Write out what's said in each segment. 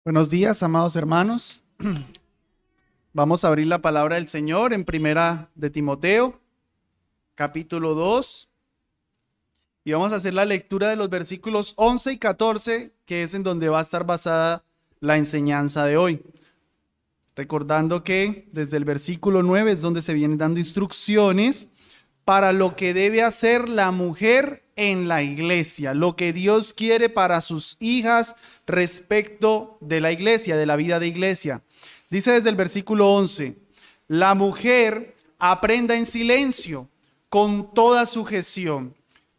Buenos días, amados hermanos. Vamos a abrir la palabra del Señor en Primera de Timoteo, capítulo 2. Y vamos a hacer la lectura de los versículos 11 y 14, que es en donde va a estar basada la enseñanza de hoy. Recordando que desde el versículo 9 es donde se vienen dando instrucciones para lo que debe hacer la mujer en la iglesia, lo que Dios quiere para sus hijas respecto de la iglesia, de la vida de iglesia. Dice desde el versículo 11, la mujer aprenda en silencio, con toda sujeción,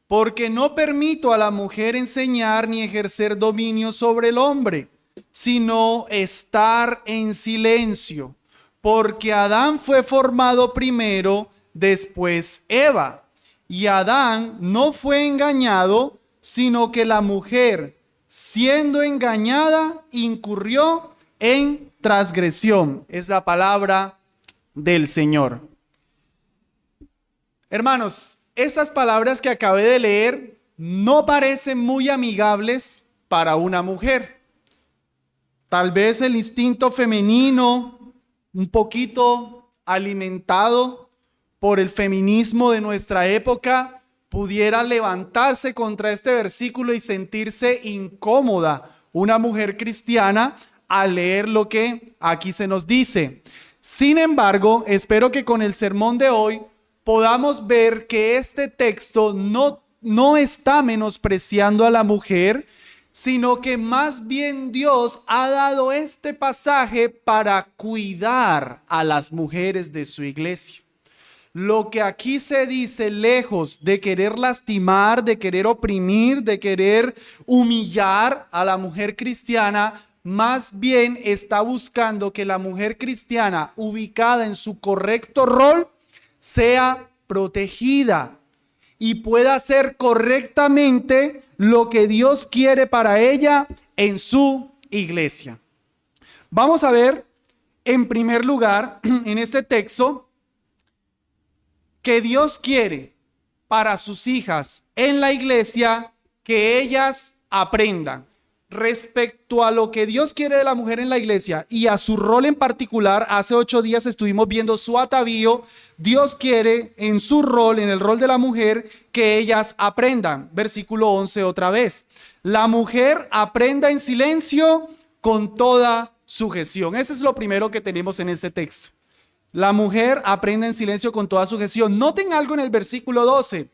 porque no permito a la mujer enseñar ni ejercer dominio sobre el hombre, sino estar en silencio, porque Adán fue formado primero, después Eva, y Adán no fue engañado, sino que la mujer, siendo engañada, incurrió en transgresión. Es la palabra del Señor. Hermanos, estas palabras que acabé de leer no parecen muy amigables para una mujer. Tal vez el instinto femenino, un poquito alimentado por el feminismo de nuestra época, pudiera levantarse contra este versículo y sentirse incómoda una mujer cristiana al leer lo que aquí se nos dice. Sin embargo, espero que con el sermón de hoy podamos ver que este texto no está menospreciando a la mujer, sino que más bien Dios ha dado este pasaje para cuidar a las mujeres de su iglesia. Lo que aquí se dice, lejos de querer lastimar, de querer oprimir, de querer humillar a la mujer cristiana, más bien está buscando que la mujer cristiana, ubicada en su correcto rol, sea protegida y pueda hacer correctamente lo que Dios quiere para ella en su iglesia. Vamos a ver, en primer lugar, en este texto, que Dios quiere para sus hijas en la iglesia que ellas aprendan. Respecto a lo que Dios quiere de la mujer en la iglesia y a su rol en particular, hace 8 días estuvimos viendo su atavío. Dios quiere en su rol, en el rol de la mujer, que ellas aprendan. Versículo 11 otra vez. La mujer aprenda en silencio con toda sujeción. Ese es lo primero que tenemos en este texto. La mujer aprende en silencio con toda sujeción. Noten algo en el versículo 12.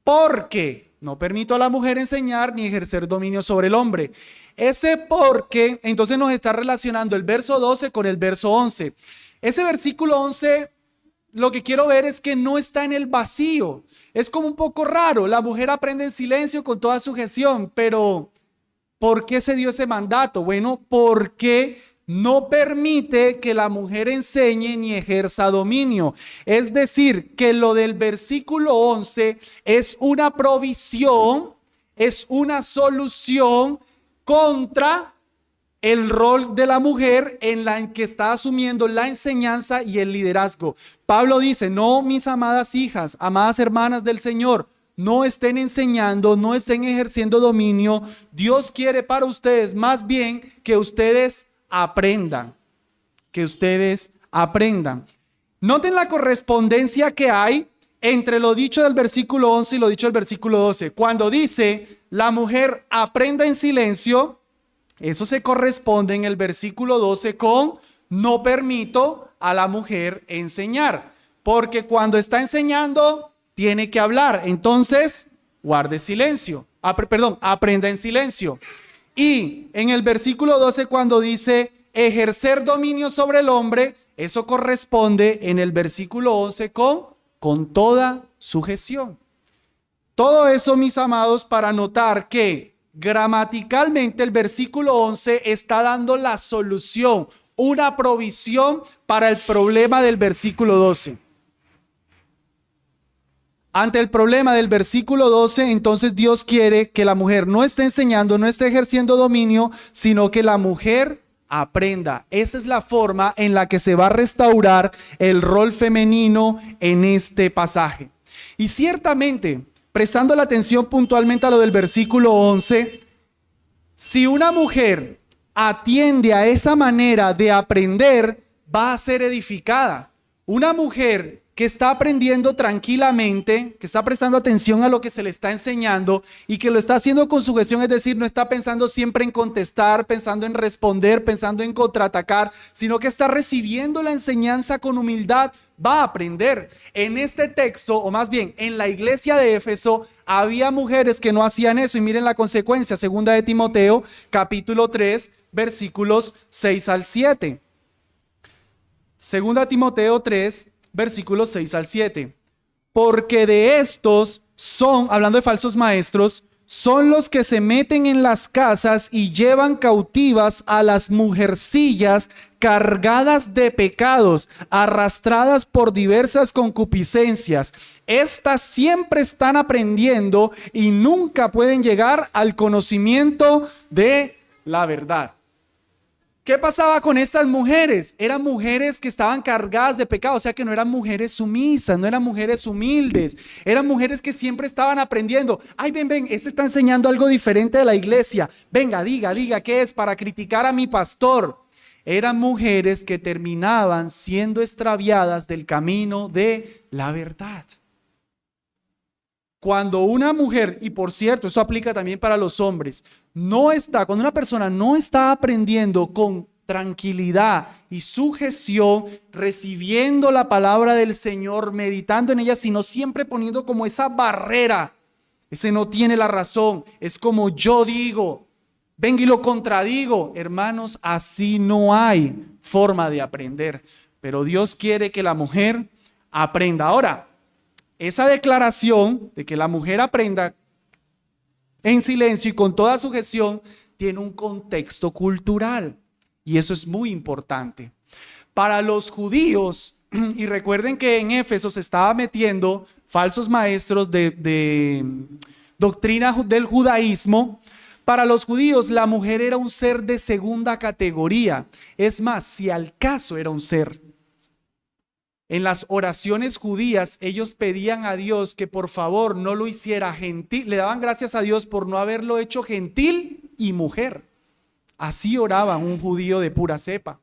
Porque no permito a la mujer enseñar ni ejercer dominio sobre el hombre. Ese porque, entonces nos está relacionando el verso 12 con el verso 11. Ese versículo 11, lo que quiero ver es que no está en el vacío. Es como un poco raro. La mujer aprende en silencio con toda sujeción. Pero, ¿por qué se dio ese mandato? Bueno, porque no permite que la mujer enseñe ni ejerza dominio. Es decir, que lo del versículo 11 es una provisión, es una solución contra el rol de la mujer en la que está asumiendo la enseñanza y el liderazgo. Pablo dice, no, mis amadas hijas, amadas hermanas del Señor, no estén enseñando, no estén ejerciendo dominio. Dios quiere para ustedes más bien que ustedes aprendan, Noten la correspondencia que hay entre lo dicho del versículo 11 y lo dicho del versículo 12. Cuando dice, la mujer aprenda en silencio, eso se corresponde en el versículo 12 con, no permito a la mujer enseñar. Porque cuando está enseñando, tiene que hablar. Entonces, guarde silencio. Aprenda en silencio. Y en el versículo 12 cuando dice ejercer dominio sobre el hombre, eso corresponde en el versículo 11 con toda sujeción. Todo eso, mis amados, para notar que gramaticalmente el versículo 11 está dando la solución, una provisión para el problema del versículo 12. Ante el problema del versículo 12, entonces Dios quiere que la mujer no esté enseñando, no esté ejerciendo dominio, sino que la mujer aprenda. Esa es la forma en la que se va a restaurar el rol femenino en este pasaje. Y ciertamente, prestando la atención puntualmente a lo del versículo 11, si una mujer atiende a esa manera de aprender, va a ser edificada. Una mujer que está aprendiendo tranquilamente, que está prestando atención a lo que se le está enseñando y que lo está haciendo con sujeción, es decir, no está pensando siempre en contestar, pensando en responder, pensando en contraatacar, sino que está recibiendo la enseñanza con humildad, va a aprender. En este texto, o más bien en la iglesia de Éfeso, había mujeres que no hacían eso y miren la consecuencia, 2 de Timoteo, capítulo 3, versículos 6 al 7. 2 Timoteo 3, versículos 6 al 7. Porque de estos son, hablando de falsos maestros, son los que se meten en las casas y llevan cautivas a las mujercillas cargadas de pecados, arrastradas por diversas concupiscencias. Estas siempre están aprendiendo y nunca pueden llegar al conocimiento de la verdad. ¿Qué pasaba con estas mujeres? Eran mujeres que estaban cargadas de pecado, o sea que no eran mujeres sumisas, no eran mujeres humildes, eran mujeres que siempre estaban aprendiendo. Ay, ven, este está enseñando algo diferente de la iglesia. Venga, diga, ¿qué es? Para criticar a mi pastor. Eran mujeres que terminaban siendo extraviadas del camino de la verdad. Cuando una mujer, y por cierto, eso aplica también para los hombres, cuando una persona no está aprendiendo con tranquilidad y sujeción, recibiendo la palabra del Señor, meditando en ella, sino siempre poniendo como esa barrera, ese no tiene la razón, es como yo digo, venga y lo contradigo. Hermanos, así no hay forma de aprender, pero Dios quiere que la mujer aprenda. Ahora, esa declaración de que la mujer aprenda en silencio y con toda sujeción tiene un contexto cultural y eso es muy importante. Para los judíos, y recuerden que en Éfeso se estaba metiendo falsos maestros de doctrina del judaísmo. Para los judíos la mujer era un ser de segunda categoría. Es más, si al caso era un ser. En las oraciones judías, ellos pedían a Dios que por favor no lo hiciera gentil, le daban gracias a Dios por no haberlo hecho gentil y mujer. Así oraba un judío de pura cepa.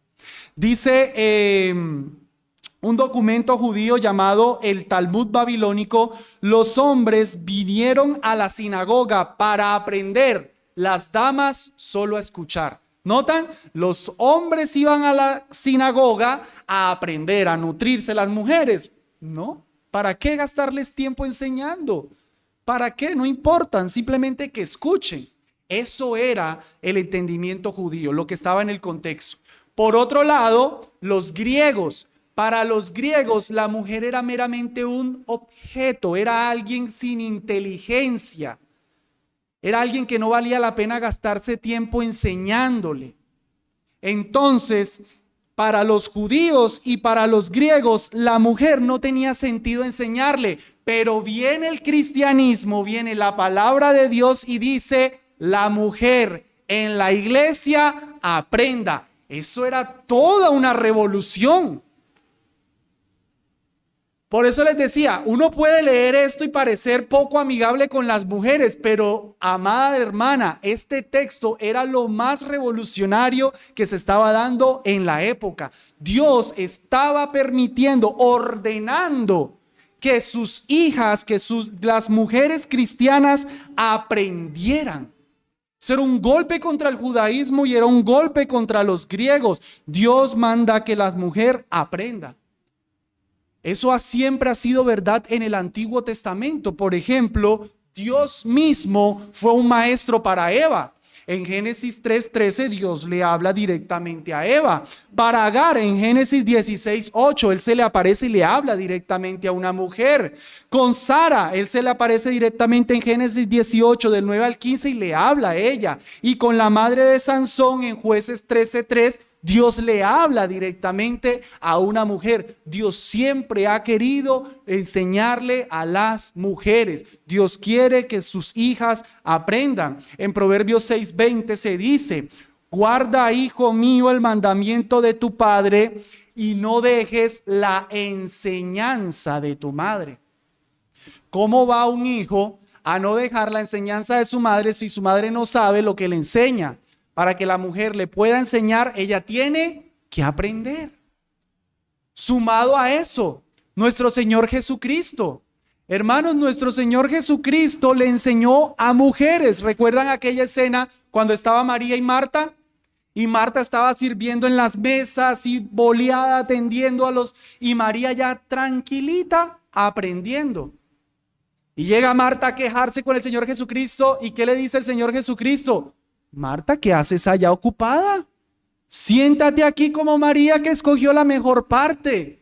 Dice un documento judío llamado el Talmud babilónico: los hombres vinieron a la sinagoga para aprender, las damas solo a escuchar. ¿Notan? Los hombres iban a la sinagoga a aprender, a nutrirse. Las mujeres, ¿no? ¿Para qué gastarles tiempo enseñando? ¿Para qué? No importan, simplemente que escuchen. Eso era el entendimiento judío, lo que estaba en el contexto. Por otro lado, los griegos. Para los griegos, la mujer era meramente un objeto, era alguien sin inteligencia. Era alguien que no valía la pena gastarse tiempo enseñándole. Entonces, para los judíos y para los griegos, la mujer no tenía sentido enseñarle. Pero viene el cristianismo, viene la palabra de Dios y dice: la mujer en la iglesia aprenda. Eso era toda una revolución. Por eso les decía, uno puede leer esto y parecer poco amigable con las mujeres, pero amada hermana, este texto era lo más revolucionario que se estaba dando en la época. Dios estaba permitiendo, ordenando que sus hijas, las mujeres cristianas aprendieran. Eso era un golpe contra el judaísmo y era un golpe contra los griegos. Dios manda que la mujer aprenda. Eso siempre ha sido verdad en el Antiguo Testamento. Por ejemplo, Dios mismo fue un maestro para Eva. En Génesis 3:13 Dios le habla directamente a Eva. Para Agar en Génesis 16:8 Él se le aparece y le habla directamente a una mujer. Con Sara Él se le aparece directamente en Génesis 18 del 9 al 15 y le habla a ella. Y con la madre de Sansón en Jueces 13:3 Dios le habla directamente a una mujer. Dios siempre ha querido enseñarle a las mujeres. Dios quiere que sus hijas aprendan. En Proverbios 6:20 se dice: guarda, hijo mío, el mandamiento de tu padre y no dejes la enseñanza de tu madre. ¿Cómo va un hijo a no dejar la enseñanza de su madre si su madre no sabe lo que le enseña? para que la mujer le pueda enseñar, ella tiene que aprender. Sumado a eso, nuestro Señor Jesucristo. Hermanos, nuestro Señor Jesucristo le enseñó a mujeres. ¿Recuerdan aquella escena cuando estaba María y Marta? Y Marta estaba sirviendo en las mesas y boleada atendiendo y María ya tranquilita aprendiendo. Y llega Marta a quejarse con el Señor Jesucristo. ¿Y qué le dice el Señor Jesucristo? Marta, ¿qué haces allá ocupada? Siéntate aquí como María, que escogió la mejor parte.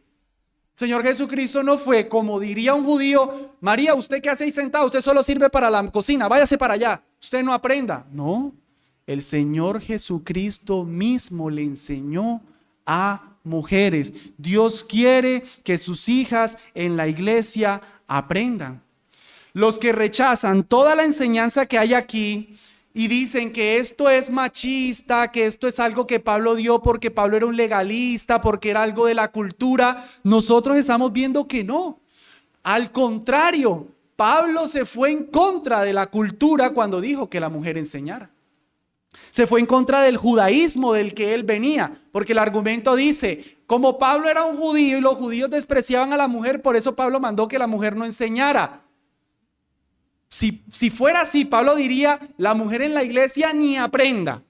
Señor Jesucristo no fue, como diría un judío: María, ¿usted qué hace ahí sentada? Usted solo sirve para la cocina, váyase para allá, usted no aprenda. No, el Señor Jesucristo mismo le enseñó a mujeres. Dios quiere que sus hijas en la iglesia aprendan. Los que rechazan toda la enseñanza que hay aquí y dicen que esto es machista, que esto es algo que Pablo dio porque Pablo era un legalista, porque era algo de la cultura, nosotros estamos viendo que no. Al contrario, Pablo se fue en contra de la cultura cuando dijo que la mujer enseñara. Se fue en contra del judaísmo del que él venía, porque el argumento dice, como Pablo era un judío y los judíos despreciaban a la mujer, por eso Pablo mandó que la mujer no enseñara. Si fuera así, Pablo diría, la mujer en la iglesia ni aprenda.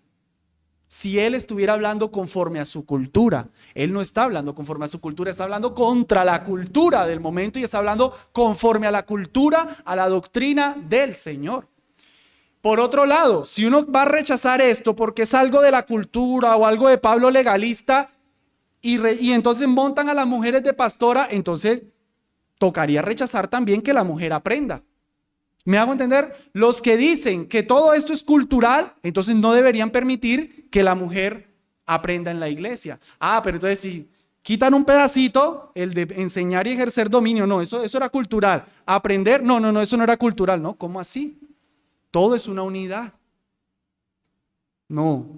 Si él estuviera hablando conforme a su cultura, él no está hablando conforme a su cultura, está hablando contra la cultura del momento y está hablando conforme a la cultura, a la doctrina del Señor. Por otro lado, si uno va a rechazar esto porque es algo de la cultura o algo de Pablo legalista y entonces montan a las mujeres de pastora, entonces tocaría rechazar también que la mujer aprenda. ¿Me hago entender? Los que dicen que todo esto es cultural, entonces no deberían permitir que la mujer aprenda en la iglesia. Pero entonces si quitan un pedacito, el de enseñar y ejercer dominio, no, eso era cultural. Aprender, no, eso no era cultural, ¿no? ¿Cómo así? Todo es una unidad. No,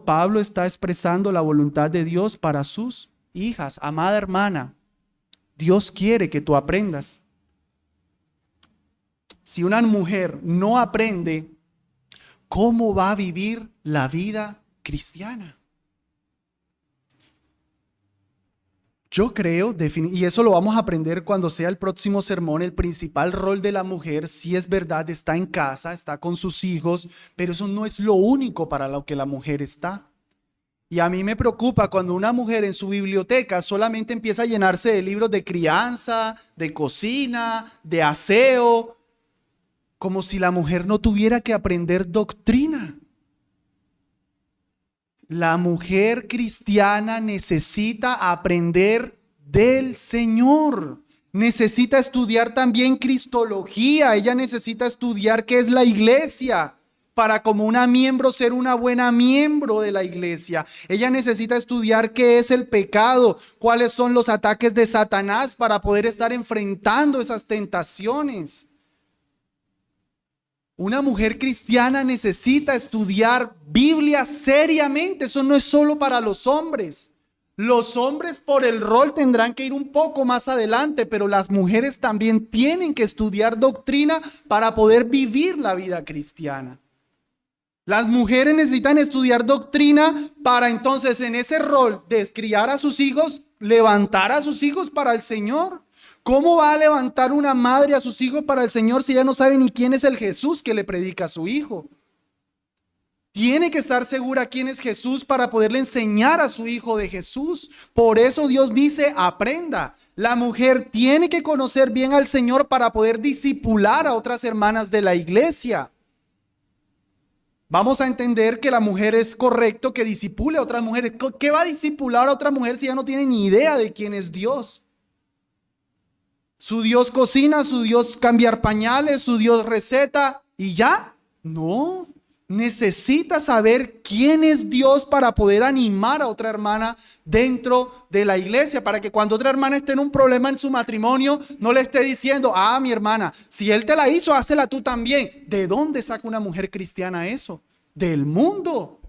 Pablo está expresando la voluntad de Dios para sus hijas. Amada hermana, Dios quiere que tú aprendas. Si una mujer no aprende, ¿cómo va a vivir la vida cristiana? Yo creo, y eso lo vamos a aprender cuando sea el próximo sermón, el principal rol de la mujer, sí es verdad, está en casa, está con sus hijos, pero eso no es lo único para lo que la mujer está. Y a mí me preocupa cuando una mujer en su biblioteca solamente empieza a llenarse de libros de crianza, de cocina, de aseo, como si la mujer no tuviera que aprender doctrina. La mujer cristiana necesita aprender del Señor. Necesita estudiar también cristología. Ella necesita estudiar qué es la iglesia para como una miembro ser una buena miembro de la iglesia. Ella necesita estudiar qué es el pecado, cuáles son los ataques de Satanás para poder estar enfrentando esas tentaciones. Una mujer cristiana necesita estudiar Biblia seriamente. Eso no es solo para los hombres. Los hombres por el rol tendrán que ir un poco más adelante, pero las mujeres también tienen que estudiar doctrina para poder vivir la vida cristiana. Las mujeres necesitan estudiar doctrina para entonces en ese rol de criar a sus hijos, levantar a sus hijos para el Señor. ¿Cómo va a levantar una madre a sus hijos para el Señor si ella no sabe ni quién es el Jesús que le predica a su hijo? Tiene que estar segura quién es Jesús para poderle enseñar a su hijo de Jesús. Por eso Dios dice, aprenda. La mujer tiene que conocer bien al Señor para poder discipular a otras hermanas de la iglesia. Vamos a entender que la mujer es correcto que disipule a otras mujeres. ¿Qué va a discipular a otra mujer si ella no tiene ni idea de quién es Dios? Su Dios cocina, su Dios cambiar pañales, su Dios receta y ya. No, necesita saber quién es Dios para poder animar a otra hermana dentro de la iglesia, para que cuando otra hermana esté en un problema en su matrimonio, no le esté diciendo, mi hermana, si él te la hizo, hácela tú también. ¿De dónde saca una mujer cristiana eso? Del mundo.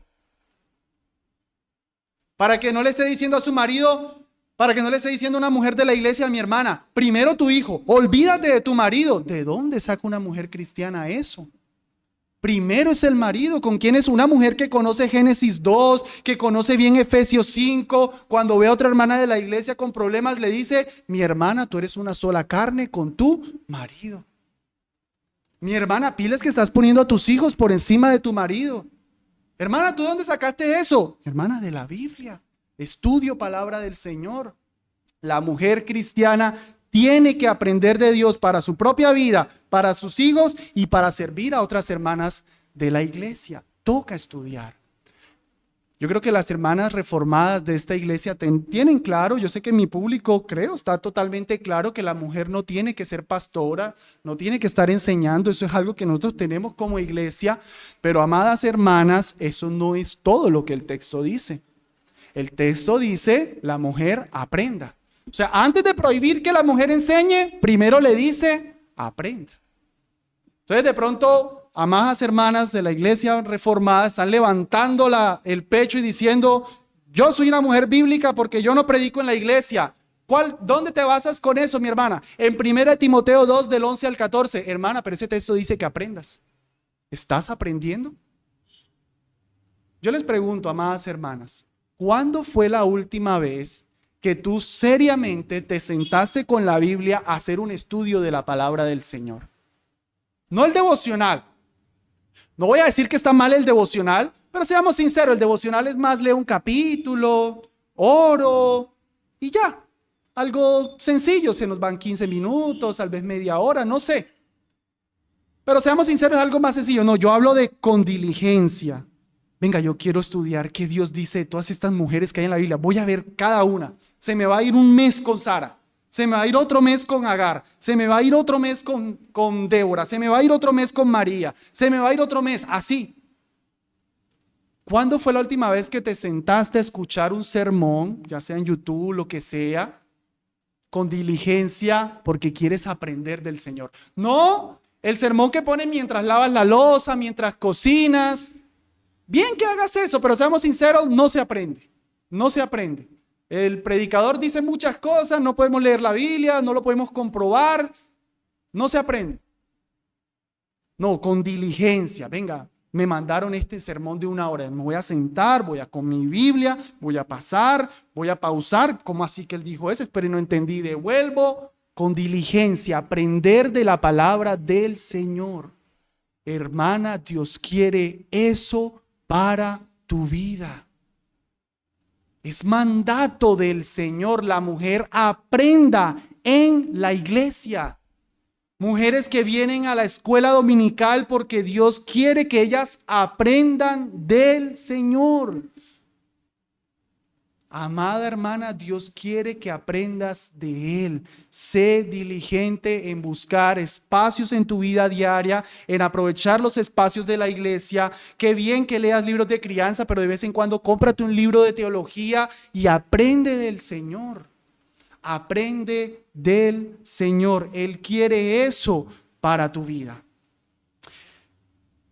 Para que no le esté diciendo a su marido, para que no le esté diciendo a una mujer de la iglesia, mi hermana, primero tu hijo, olvídate de tu marido. ¿De dónde saca una mujer cristiana eso? Primero es el marido, con quien es una mujer que conoce Génesis 2, que conoce bien Efesios 5. Cuando ve a otra hermana de la iglesia con problemas, le dice: mi hermana, tú eres una sola carne con tu marido. Mi hermana, pilas que estás poniendo a tus hijos por encima de tu marido. Hermana, ¿tú dónde sacaste eso? Hermana, de la Biblia. Estudio palabra del Señor. La mujer cristiana tiene que aprender de Dios para su propia vida, para sus hijos y para servir a otras hermanas de la iglesia. Toca estudiar. Yo creo que las hermanas reformadas de esta iglesia tienen claro, yo sé que mi público está totalmente claro que la mujer no tiene que ser pastora, no tiene que estar enseñando, eso es algo que nosotros tenemos como iglesia, pero amadas hermanas, eso no es todo lo que el texto dice. El texto dice: la mujer aprenda. O sea, antes de prohibir que la mujer enseñe, primero le dice: aprenda. Entonces, de pronto, amadas hermanas de la iglesia reformada están levantando el pecho y diciendo: yo soy una mujer bíblica porque yo no predico en la iglesia. ¿Dónde te basas con eso, mi hermana? En 1 Timoteo 2, del 11 al 14. Hermana, pero ese texto dice que aprendas. ¿Estás aprendiendo? Yo les pregunto, amadas hermanas, ¿cuándo fue la última vez que tú seriamente te sentaste con la Biblia a hacer un estudio de la palabra del Señor? No el devocional. No voy a decir que está mal el devocional, pero seamos sinceros, el devocional es más: leo un capítulo, oro y ya. Algo sencillo, se nos van 15 minutos, tal vez media hora, no sé. Pero seamos sinceros, es algo más sencillo. No, yo hablo de con diligencia. Venga, yo quiero estudiar qué Dios dice de todas estas mujeres que hay en la Biblia. Voy a ver cada una. Se me va a ir un mes con Sara. Se me va a ir otro mes con Agar. Se me va a ir otro mes con Débora. Se me va a ir otro mes con María. Se me va a ir otro mes, así. ¿Cuándo fue la última vez que te sentaste a escuchar un sermón, ya sea en YouTube, lo que sea, con diligencia porque quieres aprender del Señor? No, el sermón que ponen mientras lavas la loza, mientras cocinas. Bien que hagas eso, pero seamos sinceros, no se aprende. No se aprende. El predicador dice muchas cosas, no podemos leer la Biblia, no lo podemos comprobar. No se aprende. No, con diligencia. Venga, me mandaron este sermón de 1 hora. Me voy a sentar, voy a con mi Biblia, voy a pasar, voy a pausar. ¿Cómo así que él dijo eso? Espero y no entendí. Devuelvo. Con diligencia, aprender de la palabra del Señor. Hermana, Dios quiere eso para tu vida. Es mandato del Señor. La mujer aprenda en la iglesia. Mujeres que vienen a la escuela dominical porque Dios quiere que ellas aprendan del Señor. Amada hermana, Dios quiere que aprendas de Él. Sé diligente en buscar espacios en tu vida diaria, en aprovechar los espacios de la iglesia. Qué bien que leas libros de crianza, pero de vez en cuando cómprate un libro de teología y aprende del Señor. Aprende del Señor. Él quiere eso para tu vida.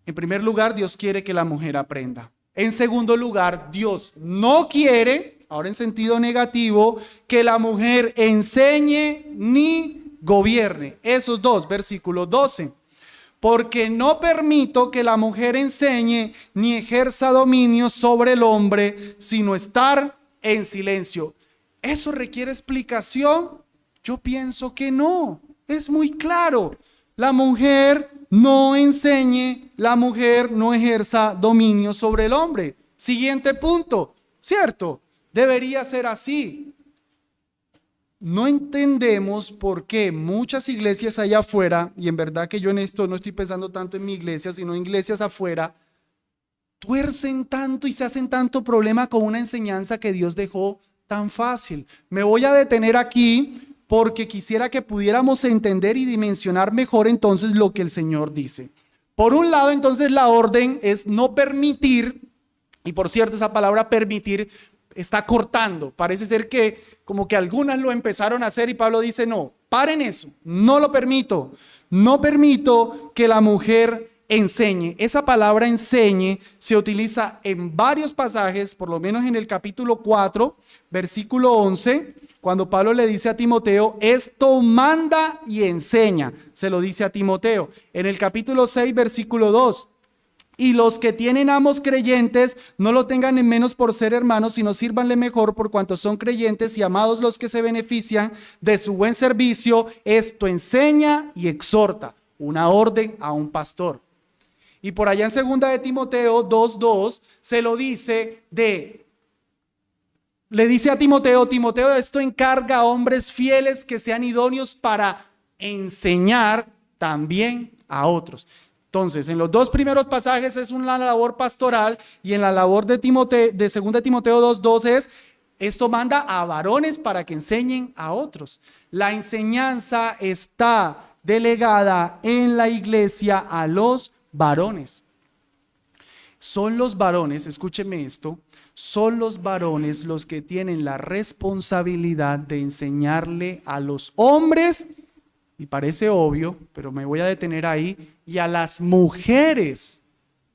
En primer lugar, Dios quiere que la mujer aprenda. En segundo lugar, Dios no quiere, ahora en sentido negativo, que la mujer enseñe ni gobierne. Esos dos, versículo 12. Porque no permito que la mujer enseñe ni ejerza dominio sobre el hombre, sino estar en silencio. ¿Eso requiere explicación? Yo pienso que no. Es muy claro. La mujer no enseñe, la mujer no ejerza dominio sobre el hombre. Siguiente punto, ¿cierto? Debería ser así. No entendemos por qué muchas iglesias allá afuera, y en verdad que yo en esto no estoy pensando tanto en mi iglesia, sino en iglesias afuera, tuercen tanto y se hacen tanto problema con una enseñanza que Dios dejó tan fácil. Me voy a detener aquí porque quisiera que pudiéramos entender y dimensionar mejor entonces lo que el Señor dice. Por un lado, entonces, la orden es no permitir, y por cierto, esa palabra permitir está cortando. Parece ser que como que algunas lo empezaron a hacer y Pablo dice: no, paren eso, no lo permito. No permito que la mujer enseñe. Esa palabra enseñe se utiliza en varios pasajes, por lo menos en el capítulo 4, versículo 11, cuando Pablo le dice a Timoteo: esto manda y enseña. Se lo dice a Timoteo. En el capítulo 6, versículo 2, Y los que tienen amos creyentes, no lo tengan en menos por ser hermanos, sino sírvanle mejor por cuanto son creyentes y amados los que se benefician de su buen servicio. Esto enseña y exhorta, una orden a un pastor. Y por allá en 2 de Timoteo 2:2 se lo dice le dice a Timoteo, Timoteo, esto encarga a hombres fieles que sean idóneos para enseñar también a otros. Entonces, en los dos primeros pasajes es una labor pastoral y en la labor de 2 Timoteo 2:2 es, esto manda a varones para que enseñen a otros. La enseñanza está delegada en la iglesia a los varones. Son los varones, escúcheme esto, son los varones los que tienen la responsabilidad de enseñarle a los hombres, y parece obvio, pero me voy a detener ahí, y a las mujeres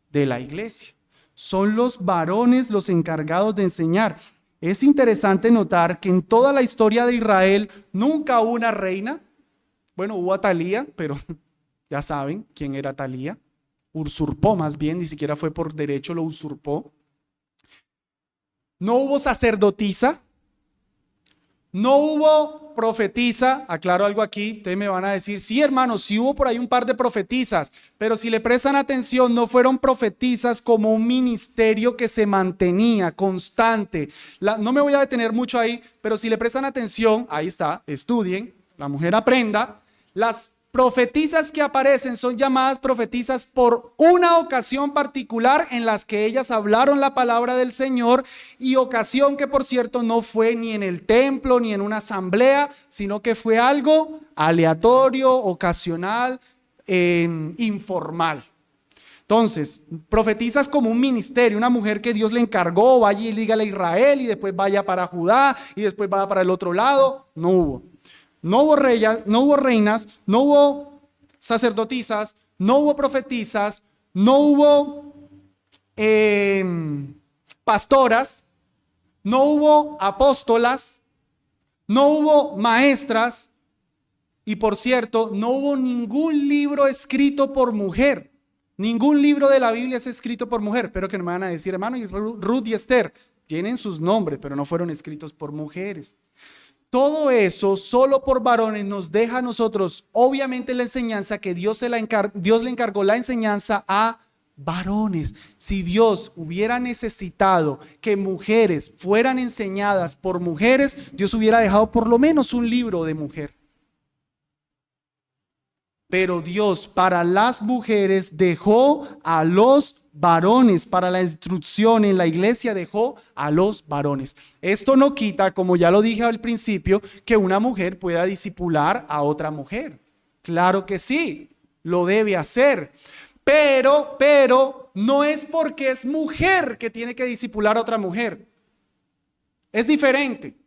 de la iglesia. Son los varones los encargados de enseñar. Es interesante notar que en toda la historia de Israel nunca hubo una reina. Bueno, hubo Atalía, pero ya saben quién era Atalía. Usurpó más bien, ni siquiera fue por derecho, lo usurpó. No hubo sacerdotisa, no hubo profetisa. Aclaro algo aquí, ustedes me van a decir, sí hermanos, sí hubo por ahí un par de profetisas, pero si le prestan atención, no fueron profetisas como un ministerio que se mantenía constante. No me voy a detener mucho ahí, pero si le prestan atención, ahí está, estudien, la mujer aprenda. Las profetisas que aparecen son llamadas profetisas por una ocasión particular en las que ellas hablaron la palabra del Señor, y ocasión que por cierto no fue ni en el templo ni en una asamblea, sino que fue algo aleatorio, ocasional, informal. Entonces, profetizas como un ministerio, una mujer que Dios le encargó, vaya y dígale a Israel y después vaya para Judá y después vaya para el otro lado, no hubo. No hubo reinas, no hubo sacerdotisas, no hubo profetisas, no hubo pastoras, no hubo apóstolas, no hubo maestras y por cierto, no hubo ningún libro escrito por mujer. Ningún libro de la Biblia es escrito por mujer. Pero que no me van a decir, hermano, y Ruth y Esther tienen sus nombres, pero no fueron escritos por mujeres. Todo eso solo por varones nos deja a nosotros, obviamente, la enseñanza que Dios le encargó la enseñanza a varones. Si Dios hubiera necesitado que mujeres fueran enseñadas por mujeres, Dios hubiera dejado por lo menos un libro de mujer. Pero Dios para las mujeres dejó a los varones, para la instrucción en la iglesia dejó a los varones. Esto no quita, como ya lo dije al principio, que una mujer pueda discipular a otra mujer. Claro que sí, lo debe hacer. Pero no es porque es mujer que tiene que discipular a otra mujer. Es diferente.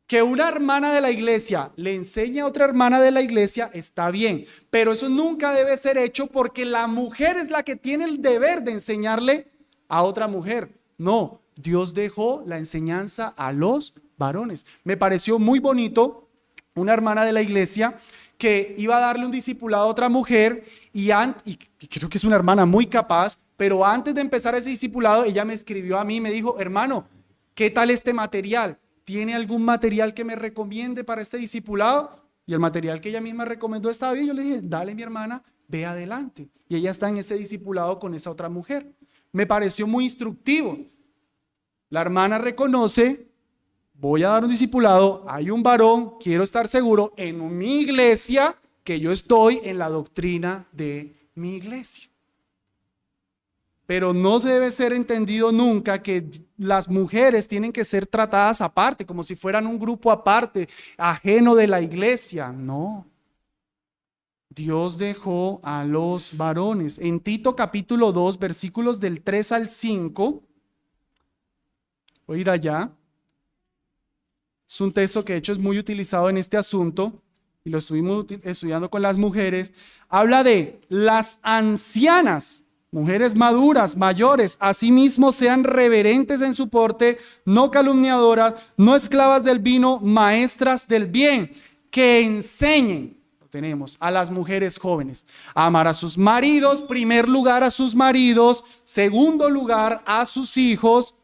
Que una hermana de la iglesia le enseñe a otra hermana de la iglesia está bien, pero eso nunca debe ser hecho porque la mujer es la que tiene el deber de enseñarle a otra mujer. No, Dios dejó la enseñanza a los varones. Me pareció muy bonito una hermana de la iglesia que iba a darle un discipulado a otra mujer y creo que es una hermana muy capaz, pero antes de empezar ese discipulado ella me escribió a mí y me dijo, hermano, ¿qué tal este material? ¿Tiene algún material que me recomiende para este discipulado? Y el material que ella misma recomendó estaba bien. Yo le dije, dale mi hermana, ve adelante. Y ella está en ese discipulado con esa otra mujer. Me pareció muy instructivo. La hermana reconoce, voy a dar un discipulado, hay un varón, quiero estar seguro en mi iglesia que yo estoy en la doctrina de mi iglesia. Pero no debe ser entendido nunca que las mujeres tienen que ser tratadas aparte, como si fueran un grupo aparte, ajeno de la iglesia. No. Dios dejó a los varones. En Tito capítulo 2, versículos del 3 al 5. Voy a ir allá. Es un texto que de hecho es muy utilizado en este asunto y lo estuvimos estudiando con las mujeres. Habla de las ancianas. Mujeres maduras, mayores, asimismo sean reverentes en su porte, no calumniadoras, no esclavas del vino, maestras del bien, que enseñen. Lo tenemos a las mujeres jóvenes. Amar a sus maridos, primer lugar a sus maridos, segundo lugar a sus hijos,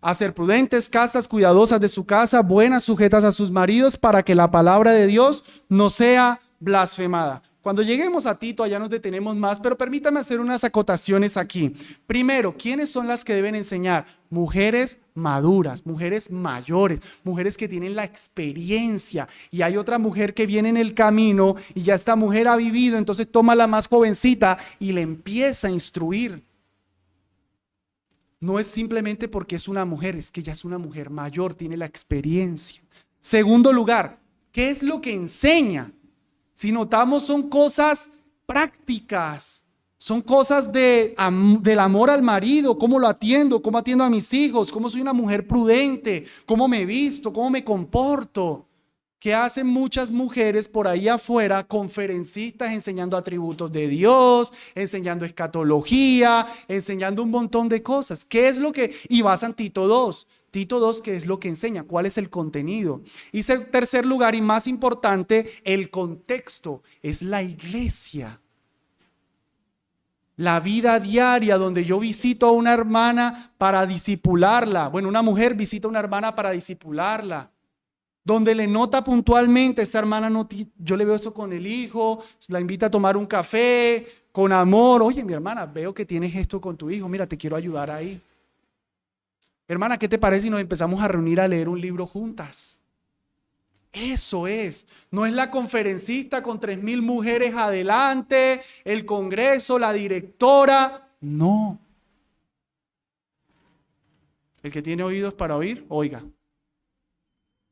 a ser prudentes, castas, cuidadosas de su casa, buenas, sujetas a sus maridos, para que la palabra de Dios no sea blasfemada. Cuando lleguemos a Tito, allá nos detenemos más, pero permítame hacer unas acotaciones aquí. Primero, ¿quiénes son las que deben enseñar? Mujeres maduras, mujeres mayores, mujeres que tienen la experiencia. Y hay otra mujer que viene en el camino y ya esta mujer ha vivido, entonces toma a la más jovencita y le empieza a instruir. No es simplemente porque es una mujer, es que ella es una mujer mayor, tiene la experiencia. Segundo lugar, ¿qué es lo que enseña? Si notamos, son cosas prácticas, son cosas del amor al marido, cómo lo atiendo, cómo atiendo a mis hijos, cómo soy una mujer prudente, cómo me visto, cómo me comporto. ¿Qué hacen muchas mujeres por ahí afuera, conferencistas, enseñando atributos de Dios, enseñando escatología, enseñando un montón de cosas? ¿Qué es lo que? Y vas a Tito 2. Tito 2, ¿qué es lo que enseña? ¿Cuál es el contenido? Y tercer lugar y más importante, el contexto, es la iglesia. La vida diaria donde yo visito a una hermana para discipularla. Bueno, una mujer visita a una hermana para discipularla. Donde le nota puntualmente, esa hermana, yo le veo eso con el hijo, la invita a tomar un café, con amor. Oye, mi hermana, veo que tienes esto con tu hijo, mira, te quiero ayudar ahí. Hermana, ¿qué te parece si nos empezamos a reunir a leer un libro juntas? Eso es, no es la conferencista con 3,000 mujeres adelante, el congreso, la directora, no. El que tiene oídos para oír, oiga.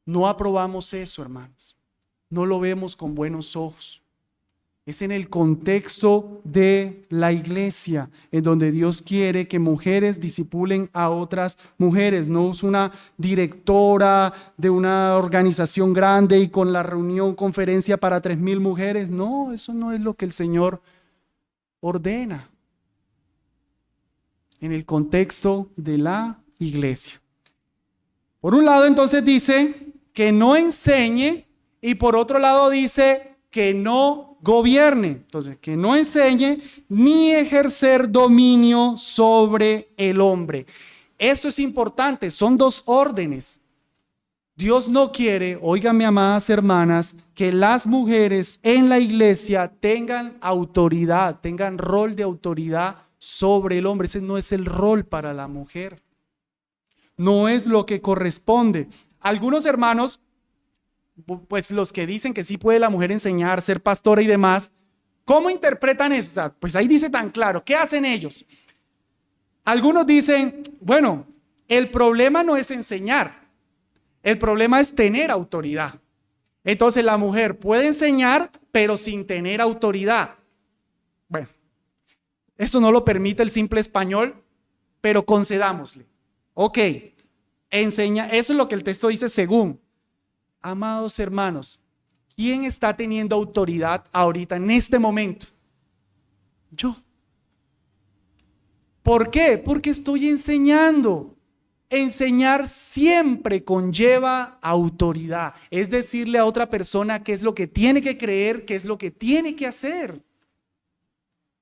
No aprobamos eso, hermanos. No lo vemos con buenos ojos. Es en el contexto de la iglesia, en donde Dios quiere que mujeres discipulen a otras mujeres. No es una directora de una organización grande y con la reunión, conferencia para 3,000 mujeres. No, eso no es lo que el Señor ordena. En el contexto de la iglesia. Por un lado, entonces dice que no enseñe y por otro lado dice que no gobierne. Entonces, que no enseñe ni ejercer dominio sobre el hombre. Esto es importante, son dos órdenes. Dios no quiere, óiganme, amadas hermanas, que las mujeres en la iglesia tengan autoridad, tengan rol de autoridad sobre el hombre. Ese no es el rol para la mujer. No es lo que corresponde. Algunos hermanos, pues los que dicen que sí puede la mujer enseñar, ser pastora y demás, ¿cómo interpretan eso? O sea, pues ahí dice tan claro, ¿qué hacen ellos? Algunos dicen, bueno, el problema no es enseñar, el problema es tener autoridad. Entonces la mujer puede enseñar, pero sin tener autoridad. Bueno, eso no lo permite el simple español, pero concedámosle. Ok, enseña, eso es lo que el texto dice según. Amados hermanos, ¿quién está teniendo autoridad ahorita en este momento? Yo. ¿Por qué? Porque estoy enseñando. Enseñar siempre conlleva autoridad. Es decirle a otra persona qué es lo que tiene que creer, qué es lo que tiene que hacer.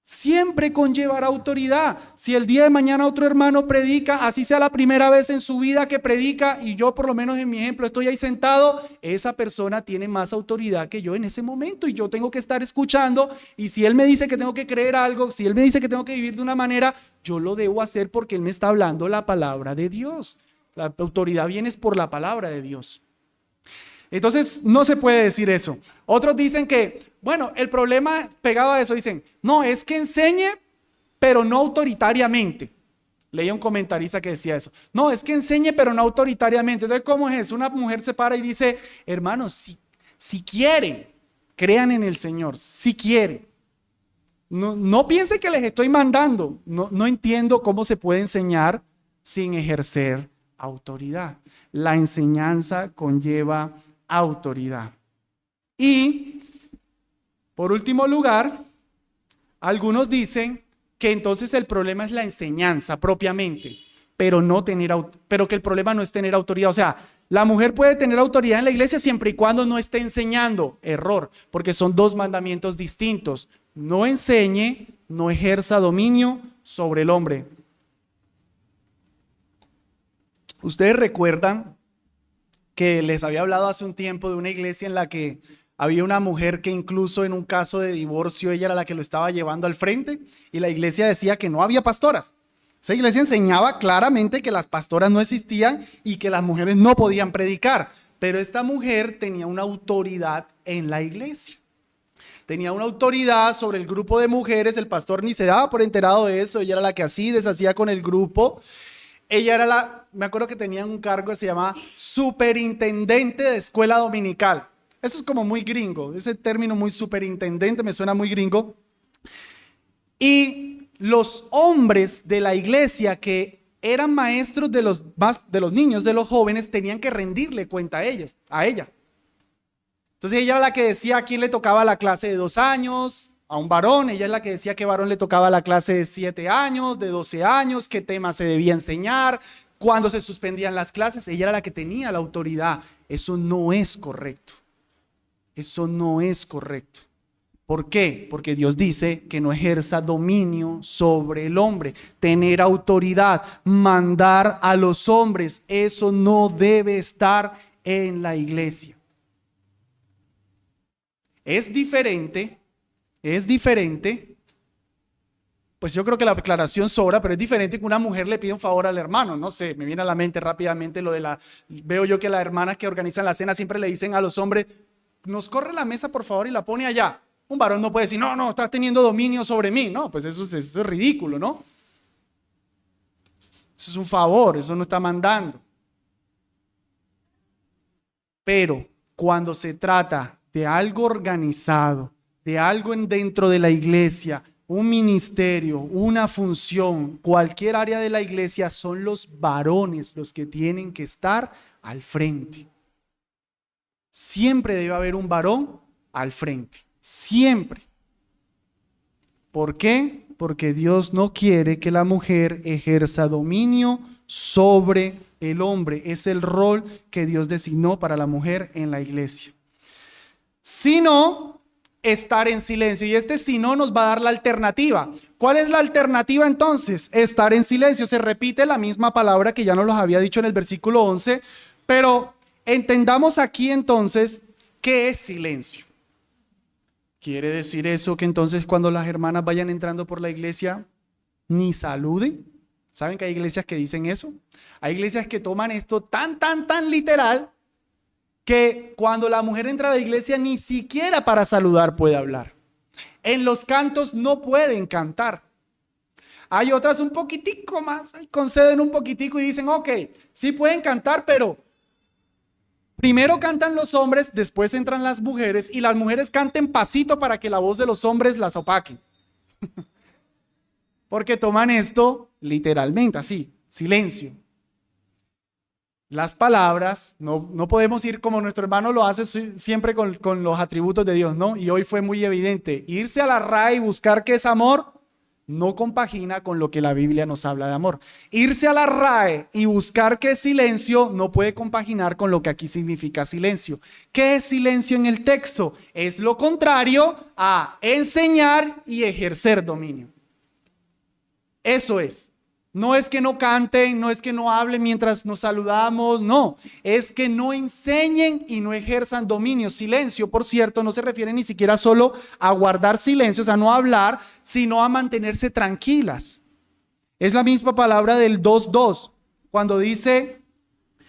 Siempre conllevará autoridad. Si el día de mañana otro hermano predica, así sea la primera vez en su vida que predica, y yo por lo menos en mi ejemplo estoy ahí sentado, esa persona tiene más autoridad que yo en ese momento y yo tengo que estar escuchando. Y si él me dice que tengo que creer algo, si él me dice que tengo que vivir de una manera, yo lo debo hacer porque él me está hablando la palabra de Dios. La autoridad viene por la palabra de Dios. Entonces no se puede decir eso. Otros dicen que, bueno, el problema pegado a eso, dicen, no, es que enseñe, pero no autoritariamente. Leía un comentarista que decía eso. No, es que enseñe, pero no autoritariamente. Entonces, ¿cómo es eso? Una mujer se para y dice, hermanos, si quieren, crean en el Señor, si quieren. No piensen que les estoy mandando. No entiendo cómo se puede enseñar sin ejercer autoridad. La enseñanza conlleva autoridad. Y por último lugar, algunos dicen que entonces el problema es la enseñanza propiamente, pero que el problema no es tener autoridad. O sea, La mujer puede tener autoridad en la iglesia siempre y cuando no esté enseñando. Error, porque son dos mandamientos distintos. No enseñe, no ejerza dominio sobre el hombre. Ustedes recuerdan que les había hablado hace un tiempo de una iglesia en la que había una mujer que incluso en un caso de divorcio ella era la que lo estaba llevando al frente y la iglesia decía que no había pastoras. Esa iglesia enseñaba claramente que las pastoras no existían y que las mujeres no podían predicar, pero esta mujer tenía una autoridad en la iglesia. Tenía una autoridad sobre el grupo de mujeres, el pastor ni se daba por enterado de eso, ella era la que así deshacía con el grupo. Ella era me acuerdo que tenía un cargo que se llamaba superintendente de escuela dominical. Eso es como muy gringo, ese término muy superintendente me suena muy gringo. Y los hombres de la iglesia que eran maestros de los niños, de los jóvenes, tenían que rendirle cuenta a ella. Entonces ella era la que decía a quién le tocaba la clase de 2 años, a un varón. Ella es la que decía qué varón le tocaba la clase de 7 años, de 12 años, qué tema se debía enseñar, cuándo se suspendían las clases. Ella era la que tenía la autoridad. Eso no es correcto. Eso no es correcto. ¿Por qué? Porque Dios dice que no ejerza dominio sobre el hombre, tener autoridad, mandar a los hombres, eso no debe estar en la iglesia. Es diferente, pues yo creo que la aclaración sobra, pero es diferente que una mujer le pida un favor al hermano, no sé, me viene a la mente rápidamente veo yo que las hermanas que organizan la cena siempre le dicen a los hombres, nos corre la mesa por favor y la pone allá. Un varón no puede decir, no, estás teniendo dominio sobre mí. No, pues eso es ridículo, ¿no? Eso es un favor, eso no está mandando. Pero cuando se trata de algo organizado, de algo dentro de la iglesia, un ministerio, una función, cualquier área de la iglesia, son los varones los que tienen que estar al frente. Siempre debe haber un varón al frente. Siempre. ¿Por qué? Porque Dios no quiere que la mujer ejerza dominio sobre el hombre. Es el rol que Dios designó para la mujer en la iglesia. Sino estar en silencio. Y este sino nos va a dar la alternativa. ¿Cuál es la alternativa entonces? Estar en silencio. Se repite la misma palabra que ya nos los había dicho en el versículo 11, pero entendamos aquí entonces qué es silencio. ¿Quiere decir eso que entonces cuando las hermanas vayan entrando por la iglesia ni saluden? ¿Saben que hay iglesias que dicen eso? Hay iglesias que toman esto tan literal que cuando la mujer entra a la iglesia ni siquiera para saludar puede hablar. En los cantos no pueden cantar. Hay otras un poquitico más, conceden un poquitico y dicen, ok, sí pueden cantar, pero primero cantan los hombres, después entran las mujeres y las mujeres canten pasito para que la voz de los hombres las opaque. Porque toman esto literalmente así, silencio. Las palabras, no podemos ir como nuestro hermano lo hace siempre con los atributos de Dios, ¿no? Y hoy fue muy evidente. Irse a la RAE y buscar qué es amor no compagina con lo que la Biblia nos habla de amor. Irse a la RAE y buscar qué es silencio no puede compaginar con lo que aquí significa silencio. ¿Qué es silencio en el texto? Es lo contrario a enseñar y ejercer dominio. Eso es. No es que no canten, no es que no hablen mientras nos saludamos, no. Es que no enseñen y no ejerzan dominio. Silencio, por cierto, no se refiere ni siquiera solo a guardar silencio, o sea, no hablar, sino a mantenerse tranquilas. Es la misma palabra del 2:2, cuando dice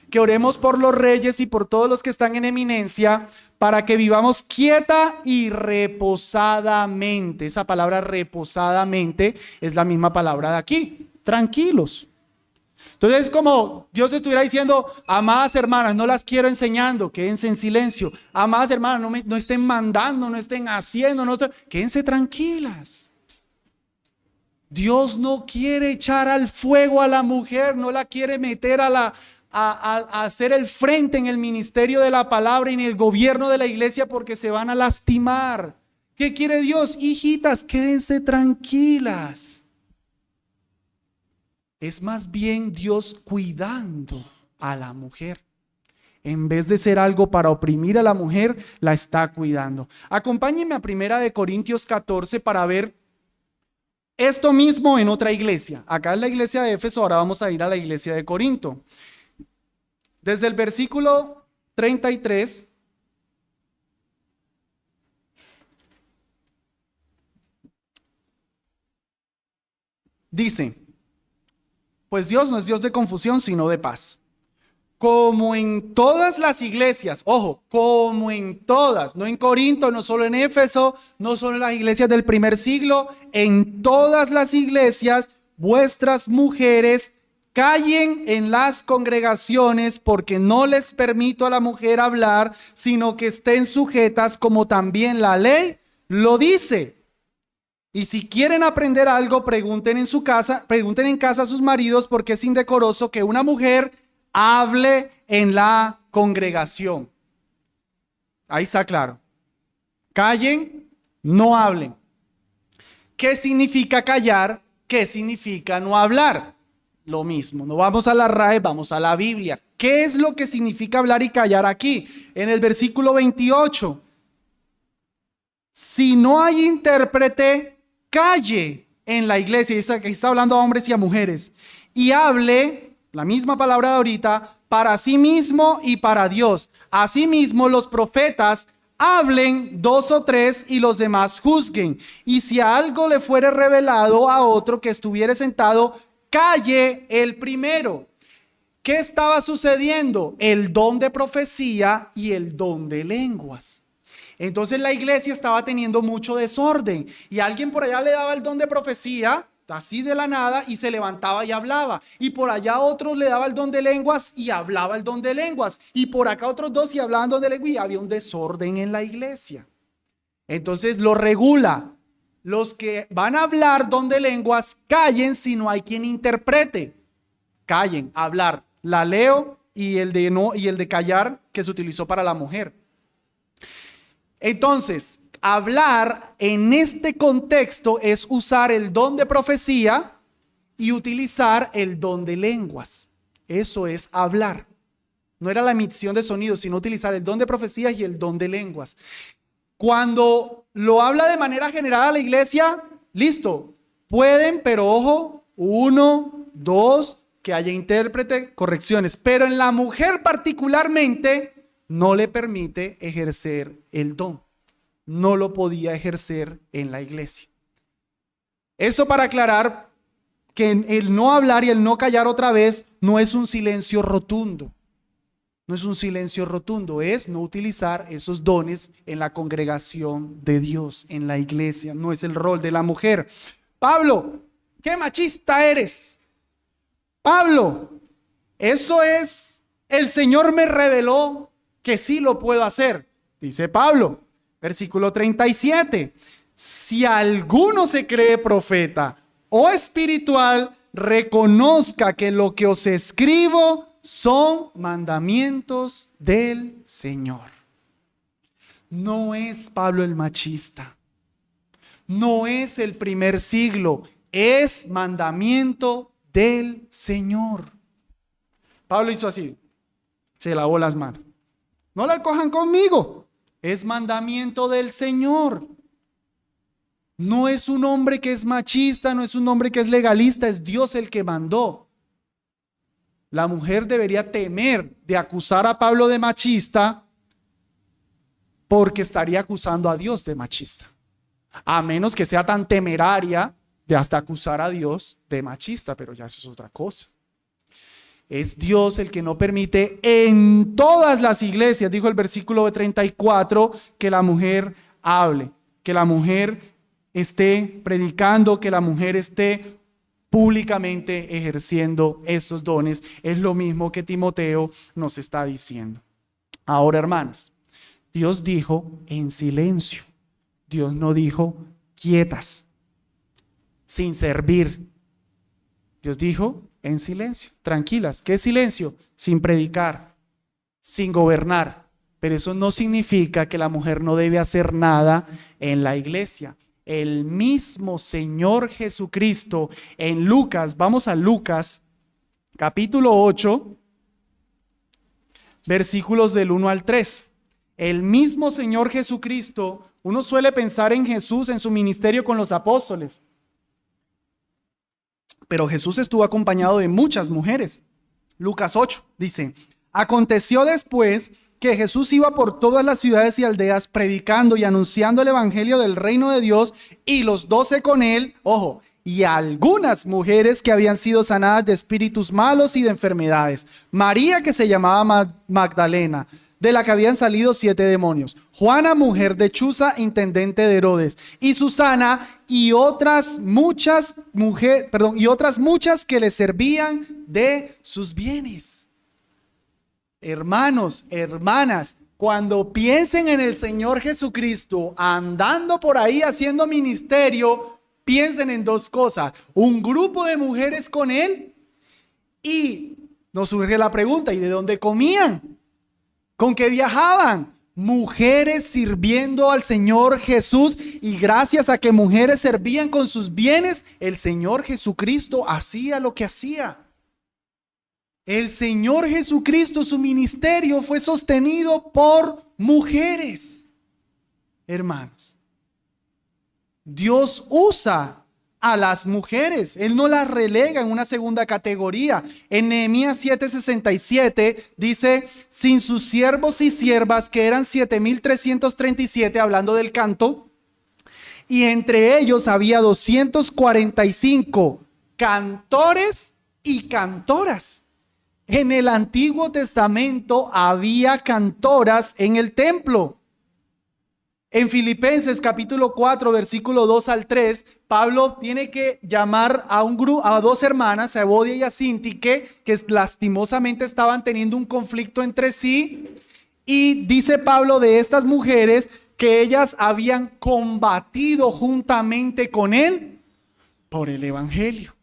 que oremos por los reyes y por todos los que están en eminencia, para que vivamos quieta y reposadamente. Esa palabra reposadamente es la misma palabra de aquí. Tranquilos. Entonces es como Dios estuviera diciendo, amadas hermanas, no las quiero enseñando, quédense en silencio. Amadas hermanas, no estén mandando, no estén haciendo, quédense tranquilas. Dios no quiere echar al fuego a la mujer, no la quiere meter a hacer el frente en el ministerio de la palabra y en el gobierno de la iglesia porque se van a lastimar. ¿Qué quiere Dios? Hijitas, quédense tranquilas. Es más bien Dios cuidando a la mujer. En vez de ser algo para oprimir a la mujer, la está cuidando. Acompáñenme a 1 Corintios 14 para ver esto mismo en otra iglesia. Acá es la iglesia de Éfeso, ahora vamos a ir a la iglesia de Corinto. Desde el versículo 33. Dice, pues Dios no es Dios de confusión, sino de paz. Como en todas las iglesias, ojo, como en todas, no en Corinto, no solo en Éfeso, no solo en las iglesias del primer siglo, en todas las iglesias, vuestras mujeres callen en las congregaciones, porque no les permito a la mujer hablar, sino que estén sujetas como también la ley lo dice. Y si quieren aprender algo, pregunten en casa a sus maridos, porque es indecoroso que una mujer hable en la congregación. Ahí está claro. Callen, no hablen. ¿Qué significa callar? ¿Qué significa no hablar? Lo mismo. No vamos a la RAE, vamos a la Biblia. ¿Qué es lo que significa hablar y callar aquí? En el versículo 28. Si no hay intérprete, calle en la iglesia. Aquí está hablando a hombres y a mujeres. Y hable, la misma palabra de ahorita, para sí mismo y para Dios. Asimismo, los profetas hablen 2 o 3 y los demás juzguen. Y si algo le fuere revelado a otro que estuviere sentado, calle el primero. ¿Qué estaba sucediendo? El don de profecía y el don de lenguas. Entonces la iglesia estaba teniendo mucho desorden y alguien por allá le daba el don de profecía, así de la nada, y se levantaba y hablaba. Y por allá otros le daba el don de lenguas y hablaba el don de lenguas. Y por acá otros dos y hablaban don de lenguas y había un desorden en la iglesia. Entonces lo regula. Los que van a hablar don de lenguas, callen si no hay quien interprete. Callen, hablar. La leo y el de no y el de callar que se utilizó para la mujer. Entonces, hablar en este contexto es usar el don de profecía y utilizar el don de lenguas. Eso es hablar. No era la emisión de sonidos, sino utilizar el don de profecía y el don de lenguas. Cuando lo habla de manera general a la iglesia, listo, pueden, pero ojo, 1, 2, que haya intérprete, correcciones. Pero en la mujer particularmente, no le permite ejercer el don. No lo podía ejercer en la iglesia. Eso para aclarar que el no hablar y el no callar otra vez no es un silencio rotundo. No es un silencio rotundo, es no utilizar esos dones en la congregación de Dios, en la iglesia. No es el rol de la mujer. Pablo, qué machista eres. Pablo, eso es, el Señor me reveló que sí lo puedo hacer, dice Pablo, versículo 37. Si alguno se cree profeta o espiritual, reconozca que lo que os escribo son mandamientos del Señor. No es Pablo el machista, no es el primer siglo, es mandamiento del Señor. Pablo hizo así, se lavó las manos. No la cojan conmigo. Es mandamiento del Señor. No es un hombre que es machista, no es un hombre que es legalista, es Dios el que mandó. La mujer debería temer de acusar a Pablo de machista porque estaría acusando a Dios de machista. A menos que sea tan temeraria de hasta acusar a Dios de machista, pero ya eso es otra cosa. Es Dios el que no permite en todas las iglesias, dijo el versículo 34, que la mujer hable, que la mujer esté predicando, que la mujer esté públicamente ejerciendo esos dones. Es lo mismo que Timoteo nos está diciendo. Ahora, hermanas, Dios dijo en silencio. Dios no dijo quietas, sin servir. Dios dijo en silencio, tranquilas. ¿Qué es silencio? Sin predicar, sin gobernar. Pero eso no significa que la mujer no debe hacer nada en la iglesia. El mismo Señor Jesucristo en Lucas, vamos a Lucas, capítulo 8. versículos del 1 al 3. El mismo Señor Jesucristo, uno suele pensar en Jesús, en su ministerio con los apóstoles, pero Jesús estuvo acompañado de muchas mujeres. Lucas 8 dice: aconteció después que Jesús iba por todas las ciudades y aldeas predicando y anunciando el evangelio del reino de Dios, y los 12 con él, ojo, y algunas mujeres que habían sido sanadas de espíritus malos y de enfermedades. María, que se llamaba Magdalena, de la que habían salido 7 demonios. Juana, mujer de Chuza, intendente de Herodes, y Susana, y otras muchas que le servían de sus bienes. Hermanos, hermanas, cuando piensen en el Señor Jesucristo andando por ahí haciendo ministerio, piensen en 2 cosas: un grupo de mujeres con él, y nos surge la pregunta: ¿y de dónde comían? ¿Con qué viajaban? Mujeres sirviendo al Señor Jesús, y gracias a que mujeres servían con sus bienes, el Señor Jesucristo hacía lo que hacía. El Señor Jesucristo, su ministerio fue sostenido por mujeres. Hermanos, Dios usa a las mujeres, Él no las relega en una segunda categoría. En Nehemías 7:67 dice: sin sus siervos y siervas, que eran 7,337, hablando del canto, y entre ellos había 245 cantores y cantoras. En el Antiguo Testamento había cantoras en el templo. En Filipenses capítulo 4, versículo 2 al 3, Pablo tiene que llamar a 2 hermanas, a Evodia y a Síntique, que lastimosamente estaban teniendo un conflicto entre sí. Y dice Pablo de estas mujeres que ellas habían combatido juntamente con él por el evangelio.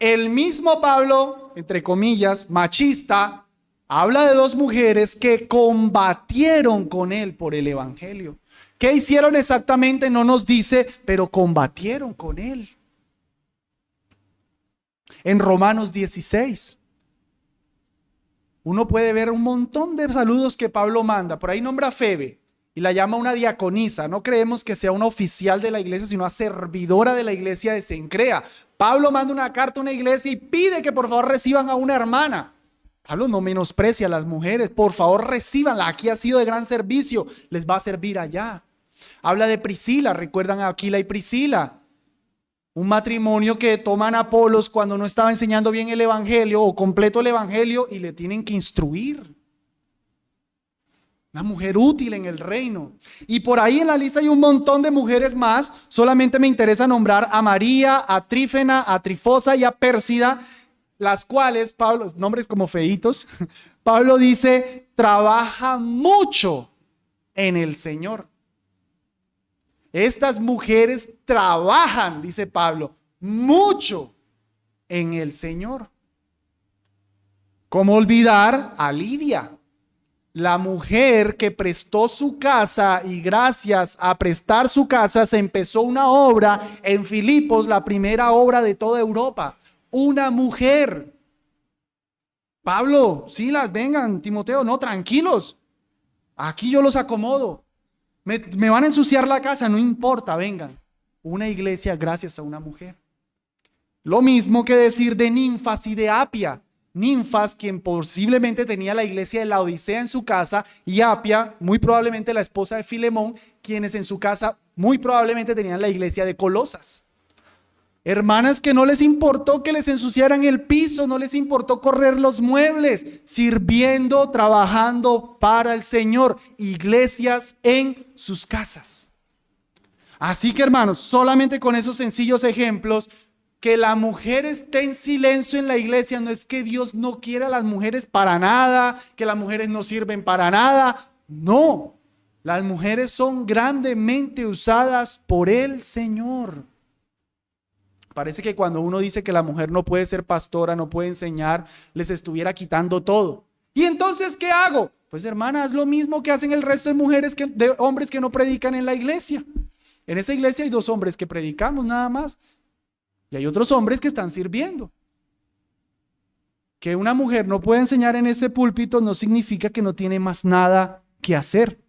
El mismo Pablo, entre comillas, machista, habla de 2 mujeres que combatieron con él por el evangelio. ¿Qué hicieron exactamente? No nos dice, pero combatieron con él. En Romanos 16, uno puede ver un montón de saludos que Pablo manda. Por ahí nombra a Febe y la llama una diaconisa. No creemos que sea una oficial de la iglesia, sino una servidora de la iglesia de Cencrea. Pablo manda una carta a una iglesia y pide que por favor reciban a una hermana. Pablo no menosprecia a las mujeres, por favor recíbanla, aquí ha sido de gran servicio, les va a servir allá. Habla de Priscila, recuerdan a Aquila y Priscila, un matrimonio que toman a Apolos cuando no estaba enseñando bien el evangelio o completo el evangelio, y le tienen que instruir. Una mujer útil en el reino. Y por ahí en la lista hay un montón de mujeres más. Solamente me interesa nombrar a María, a Trífena, a Trifosa y a Pérsida, las cuales Pablo, nombres como feitos, Pablo dice: trabaja mucho en el Señor. Estas mujeres trabajan, dice Pablo, mucho en el Señor. ¿Cómo olvidar a Lidia? La mujer que prestó su casa, y gracias a prestar su casa se empezó una obra en Filipos, la primera obra de toda Europa. Una mujer. Pablo, Silas, vengan, Timoteo, no, tranquilos. Aquí yo los acomodo. Me van a ensuciar la casa, no importa, vengan. Una iglesia gracias a una mujer. Lo mismo que decir de Ninfas y de Apia. Ninfas, quien posiblemente tenía la iglesia de Laodicea en su casa, y Apia, muy probablemente la esposa de Filemón, quienes en su casa muy probablemente tenían la iglesia de Colosas. Hermanas que no les importó que les ensuciaran el piso, no les importó correr los muebles, sirviendo, trabajando para el Señor, iglesias en sus casas. Así que, hermanos, solamente con esos sencillos ejemplos, que la mujer esté en silencio en la iglesia no es que Dios no quiera a las mujeres para nada, que las mujeres no sirven para nada. No, las mujeres son grandemente usadas por el Señor. Parece que cuando uno dice que la mujer no puede ser pastora, no puede enseñar, les estuviera quitando todo. ¿Y entonces qué hago? Pues, hermana, haz lo mismo que hacen el resto de mujeres, de hombres que no predican en la iglesia. En esa iglesia hay 2 hombres que predicamos nada más. Y hay otros hombres que están sirviendo. Que una mujer no pueda enseñar en ese púlpito no significa que no tiene más nada que hacer.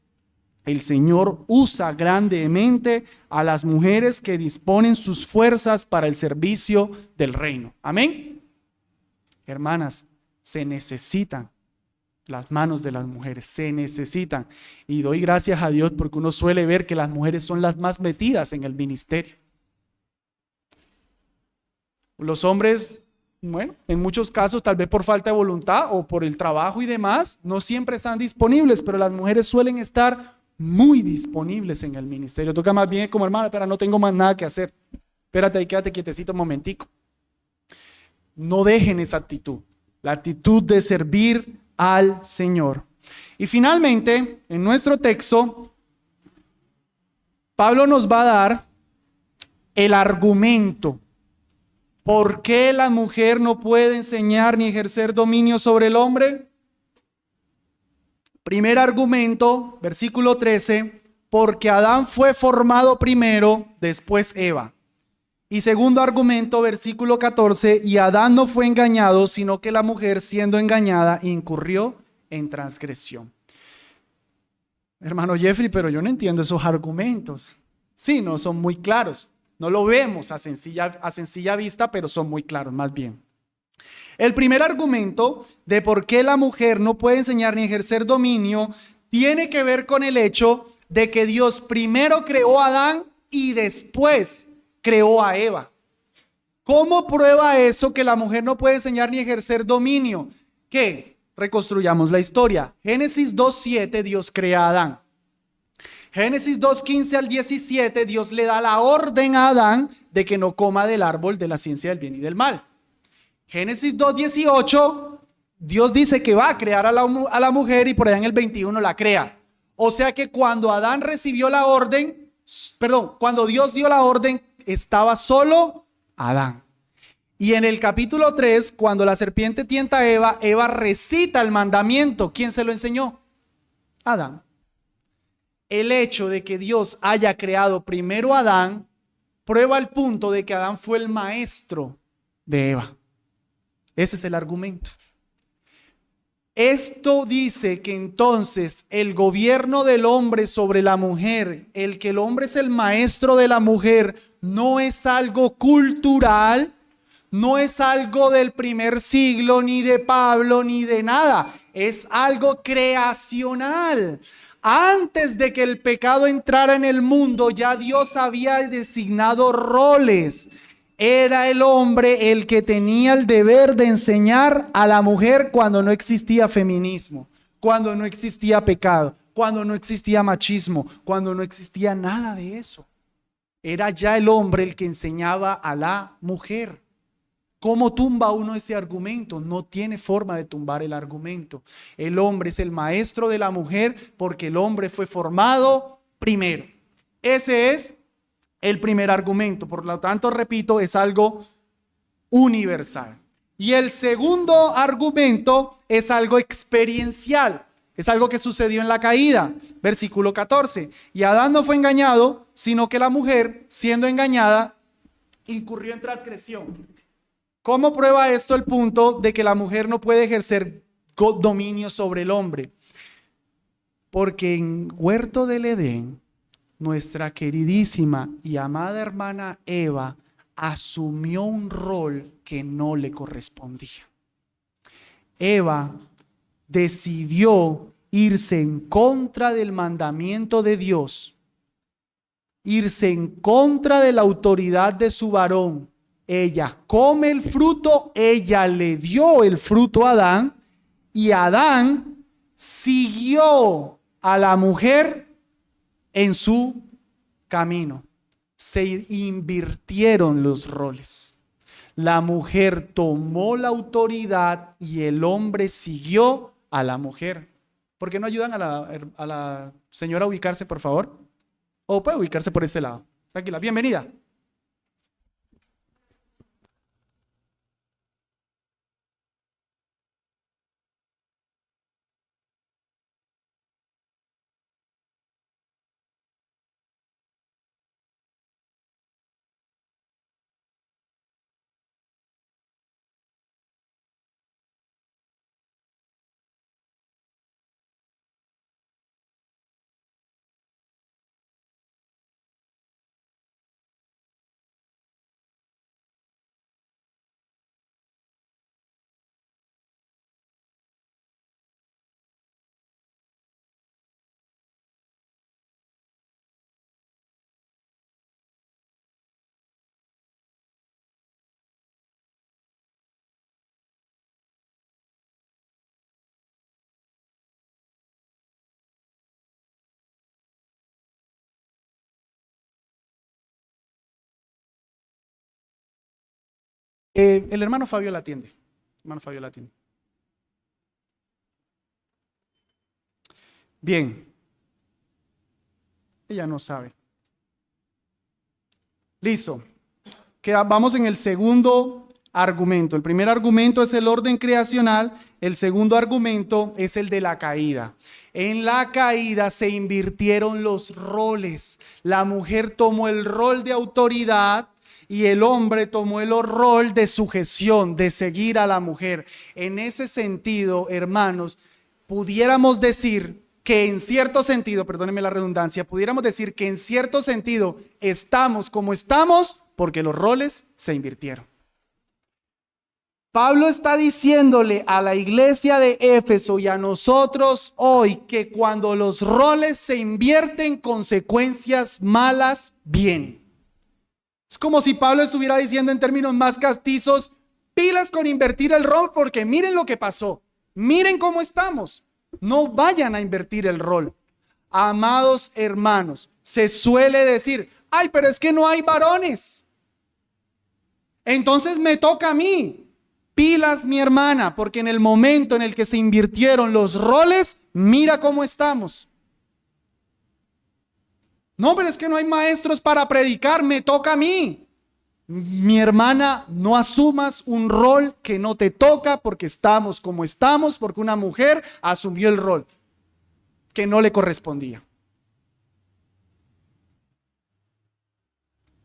El Señor usa grandemente a las mujeres que disponen sus fuerzas para el servicio del reino. Amén. Hermanas, se necesitan las manos de las mujeres, se necesitan. Y doy gracias a Dios porque uno suele ver que las mujeres son las más metidas en el ministerio. Los hombres, bueno, en muchos casos, tal vez por falta de voluntad o por el trabajo y demás, no siempre están disponibles, pero las mujeres suelen estar muy disponibles en el ministerio. Toca más bien como hermana, pero no tengo más nada que hacer. Espérate ahí, quédate quietecito un momentico. No dejen esa actitud, la actitud de servir al Señor. Y finalmente, en nuestro texto, Pablo nos va a dar el argumento. ¿Por qué la mujer no puede enseñar ni ejercer dominio sobre el hombre? Primer argumento, versículo 13, porque Adán fue formado primero, después Eva. Y segundo argumento, versículo 14, y Adán no fue engañado, sino que la mujer, siendo engañada, incurrió en transgresión. Hermano Jeffrey, pero yo no entiendo esos argumentos. Sí, no son muy claros. No lo vemos a sencilla vista, pero son muy claros, más bien. El primer argumento de por qué la mujer no puede enseñar ni ejercer dominio tiene que ver con el hecho de que Dios primero creó a Adán y después creó a Eva. ¿Cómo prueba eso que la mujer no puede enseñar ni ejercer dominio? ¿Qué? Reconstruyamos la historia. Génesis 2:7, Dios crea a Adán. Génesis 2:15 al 17, Dios le da la orden a Adán de que no coma del árbol de la ciencia del bien y del mal. Génesis 2:18, Dios dice que va a crear a la mujer y por allá en el 21 la crea. O sea que cuando Adán recibió la orden, cuando Dios dio la orden, estaba solo Adán. Y en el capítulo 3, cuando la serpiente tienta a Eva, Eva recita el mandamiento. ¿Quién se lo enseñó? Adán. El hecho de que Dios haya creado primero a Adán prueba el punto de que Adán fue el maestro de Eva. Ese es el argumento. Esto dice que entonces el gobierno del hombre sobre la mujer, el que el hombre es el maestro de la mujer, no es algo cultural, no es algo del primer siglo, ni de Pablo, ni de nada. Es algo creacional. Antes de que el pecado entrara en el mundo, ya Dios había designado roles. Era el hombre el que tenía el deber de enseñar a la mujer cuando no existía feminismo, cuando no existía pecado, cuando no existía machismo, cuando no existía nada de eso. Era ya el hombre el que enseñaba a la mujer. ¿Cómo tumba uno ese argumento? No tiene forma de tumbar el argumento. El hombre es el maestro de la mujer porque el hombre fue formado primero. Ese es el primer argumento. Por lo tanto, repito, es algo universal. Y el segundo argumento es algo experiencial. Es algo que sucedió en la caída. Versículo 14. Y Adán no fue engañado, sino que la mujer, siendo engañada, incurrió en transgresión. ¿Cómo prueba esto el punto de que la mujer no puede ejercer dominio sobre el hombre? Porque en Huerto del Edén, nuestra queridísima y amada hermana Eva asumió un rol que no le correspondía. Eva decidió irse en contra del mandamiento de Dios, irse en contra de la autoridad de su varón. Ella come el fruto, ella le dio el fruto a Adán y Adán siguió a la mujer en su camino. Se invirtieron los roles. La mujer tomó la autoridad y el hombre siguió a la mujer. ¿Por qué no ayudan a la señora a ubicarse, por favor? O puede ubicarse por este lado. Tranquila, bienvenida. El hermano Fabio la atiende. Hermano Fabio la atiende. Bien. Ella no sabe. Listo. Vamos en el segundo argumento. El primer argumento es el orden creacional. El segundo argumento es el de la caída. En la caída se invirtieron los roles. La mujer tomó el rol de autoridad y el hombre tomó el rol de sujeción, de seguir a la mujer. En ese sentido, hermanos, pudiéramos decir que en cierto sentido, perdónenme la redundancia, pudiéramos decir que en cierto sentido estamos como estamos porque los roles se invirtieron. Pablo está diciéndole a la iglesia de Éfeso y a nosotros hoy que cuando los roles se invierten, consecuencias malas vienen. Es como si Pablo estuviera diciendo en términos más castizos, pilas con invertir el rol porque miren lo que pasó, miren cómo estamos. No vayan a invertir el rol. Amados hermanos, se suele decir, ay, pero es que no hay varones. Entonces me toca a mí. Pilas, mi hermana, porque en el momento en el que se invirtieron los roles, mira cómo estamos. No, pero es que no hay maestros para predicar, me toca a mí. Mi hermana, no asumas un rol que no te toca porque estamos como estamos, porque una mujer asumió el rol que no le correspondía.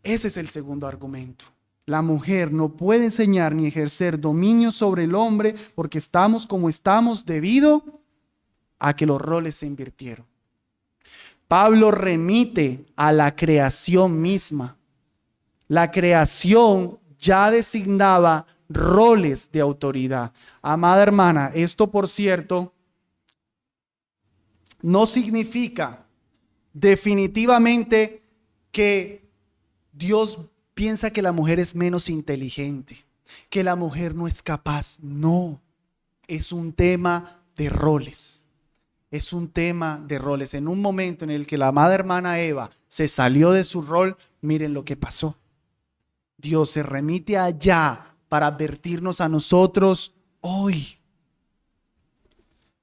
Ese es el segundo argumento. La mujer no puede enseñar ni ejercer dominio sobre el hombre porque estamos como estamos debido a que los roles se invirtieron. Pablo remite a la creación misma. La creación ya designaba roles de autoridad. Amada hermana, esto por cierto no significa definitivamente que Dios piensa que la mujer es menos inteligente, que la mujer no es capaz. No, es un tema de roles. Es un tema de roles. En un momento en el que la amada hermana Eva se salió de su rol, miren lo que pasó. Dios se remite allá para advertirnos a nosotros hoy.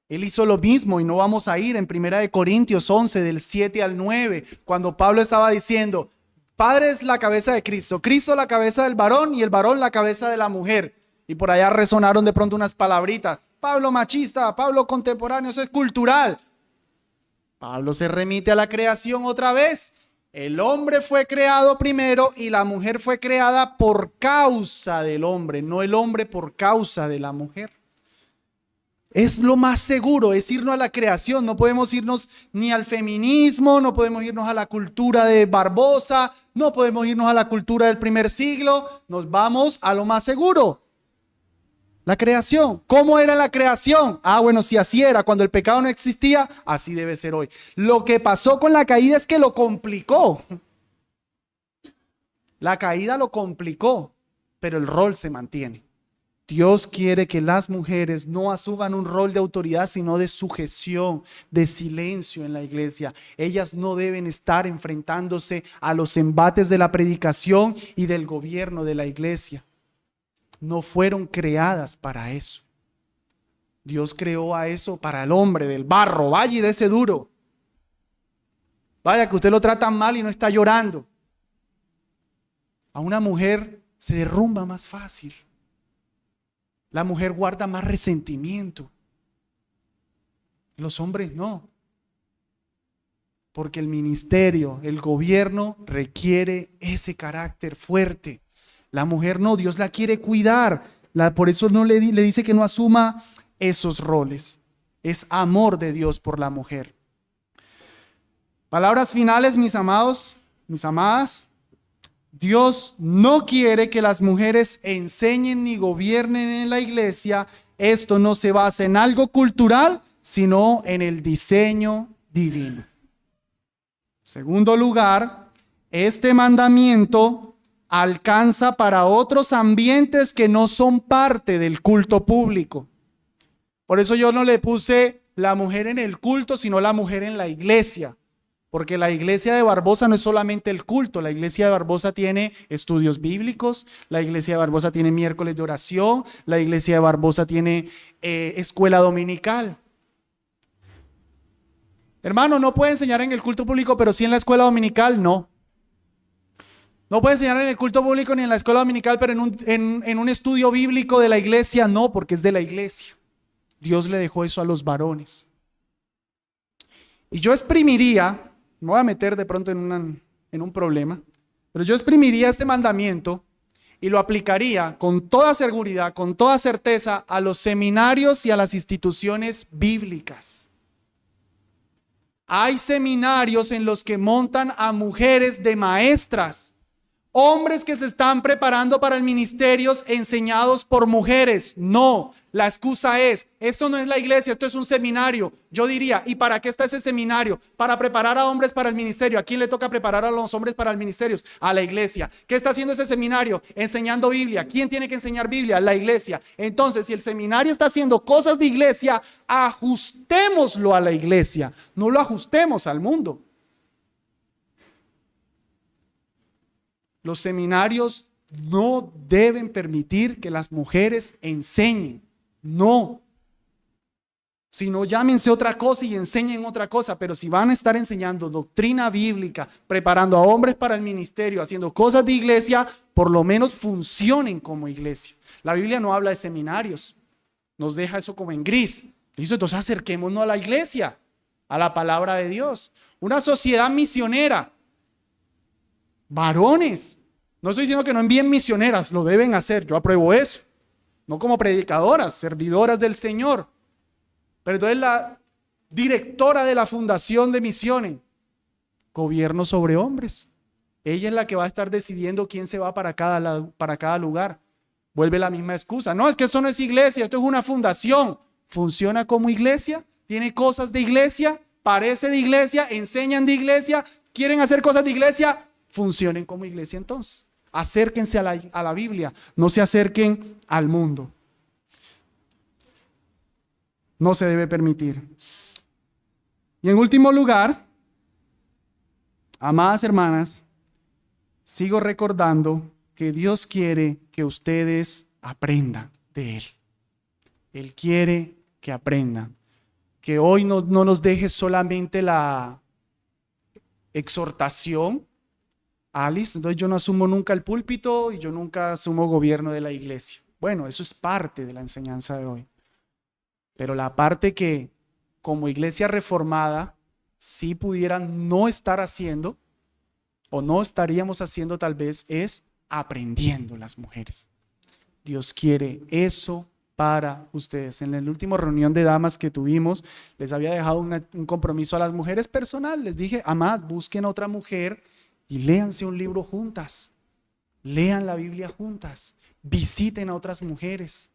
Él hizo lo mismo y no vamos a ir en 1 Corintios 11 del 7 al 9, cuando Pablo estaba diciendo, Padre es la cabeza de Cristo, Cristo la cabeza del varón y el varón la cabeza de la mujer. Y por allá resonaron de pronto unas palabritas. Pablo machista, Pablo contemporáneo, eso es cultural. Pablo se remite a la creación otra vez. El hombre fue creado primero y la mujer fue creada por causa del hombre, no el hombre por causa de la mujer. Es lo más seguro, es irnos a la creación. No podemos irnos ni al feminismo, no podemos irnos a la cultura de Barbosa, no podemos irnos a la cultura del primer siglo. Nos vamos a lo más seguro. La creación. ¿Cómo era la creación? Bueno, si así era cuando el pecado no existía, así debe ser hoy. Lo que pasó con la caída es que lo complicó. La caída lo complicó, pero el rol se mantiene. Dios quiere que las mujeres no asuman un rol de autoridad, sino de sujeción, de silencio en la iglesia. Ellas no deben estar enfrentándose a los embates de la predicación y del gobierno de la iglesia. No fueron creadas para eso. Dios creó a eso para el hombre del barro, vaya y dese duro. Vaya que usted lo trata mal y no está llorando. A una mujer se derrumba más fácil. La mujer guarda más resentimiento. Los hombres no. Porque el ministerio, el gobierno requiere ese carácter fuerte. La mujer no, Dios la quiere cuidar. Por eso no le dice que no asuma esos roles. Es amor de Dios por la mujer. Palabras finales, mis amados, mis amadas. Dios no quiere que las mujeres enseñen ni gobiernen en la iglesia. Esto no se basa en algo cultural, sino en el diseño divino. Segundo lugar, este mandamiento alcanza para otros ambientes que no son parte del culto público. Por eso yo no le puse la mujer en el culto, sino la mujer en la iglesia. Porque la iglesia de Barbosa no es solamente el culto, la iglesia de Barbosa tiene estudios bíblicos, la iglesia de Barbosa tiene miércoles de oración, la iglesia de Barbosa tiene escuela dominical. Hermano, no puede enseñar en el culto público, pero sí en la escuela dominical, no. No puede enseñar en el culto público ni en la escuela dominical, pero en un estudio bíblico de la iglesia, no, porque es de la iglesia. Dios le dejó eso a los varones. Y yo exprimiría, me voy a meter de pronto en un problema, pero yo exprimiría este mandamiento y lo aplicaría con toda seguridad, con toda certeza a los seminarios y a las instituciones bíblicas. Hay seminarios en los que montan a mujeres de maestras, hombres que se están preparando para el ministerio enseñados por mujeres. No, la excusa es, esto no es la iglesia, esto es un seminario. Yo diría, ¿y para qué está ese seminario? Para preparar a hombres para el ministerio. ¿A quién le toca preparar a los hombres para el ministerio? A la iglesia. ¿Qué está haciendo ese seminario? Enseñando Biblia. ¿Quién tiene que enseñar Biblia? La iglesia. Entonces, si el seminario está haciendo cosas de iglesia, ajustémoslo a la iglesia, no lo ajustemos al mundo. Los seminarios no deben permitir que las mujeres enseñen, no. Si no, llámense otra cosa y enseñen otra cosa, pero si van a estar enseñando doctrina bíblica, preparando a hombres para el ministerio, haciendo cosas de iglesia, por lo menos funcionen como iglesia. La Biblia no habla de seminarios, nos deja eso como en gris. Listo, entonces acerquémonos a la iglesia, a la palabra de Dios. Una sociedad misionera. Varones, no estoy diciendo que no envíen misioneras, lo deben hacer, yo apruebo eso, no como predicadoras, servidoras del Señor, pero entonces la directora de la Fundación de Misiones, gobierno sobre hombres, ella es la que va a estar decidiendo quién se va para cada lugar. Vuelve la misma excusa, no, es que esto no es iglesia, esto es una fundación. ¿Funciona como iglesia? ¿Tiene cosas de iglesia? ¿Parece de iglesia? ¿Enseñan de iglesia? ¿Quieren hacer cosas de iglesia? Funcionen como iglesia entonces. Acérquense a la Biblia, no se acerquen al mundo. No se debe permitir. Y en último lugar, amadas hermanas, sigo recordando que Dios quiere que ustedes aprendan de Él. Él quiere que aprendan. Que hoy no nos deje solamente la exhortación. Listo, entonces yo no asumo nunca el púlpito y yo nunca asumo gobierno de la iglesia. Bueno, eso es parte de la enseñanza de hoy. Pero la parte que como iglesia reformada sí pudieran no estar haciendo o no estaríamos haciendo tal vez es aprendiendo las mujeres. Dios quiere eso para ustedes. En la última reunión de damas que tuvimos, les había dejado un compromiso a las mujeres personal. Les dije, amad, busquen a otra mujer y léanse un libro juntas. Lean la Biblia juntas. Visiten a otras mujeres.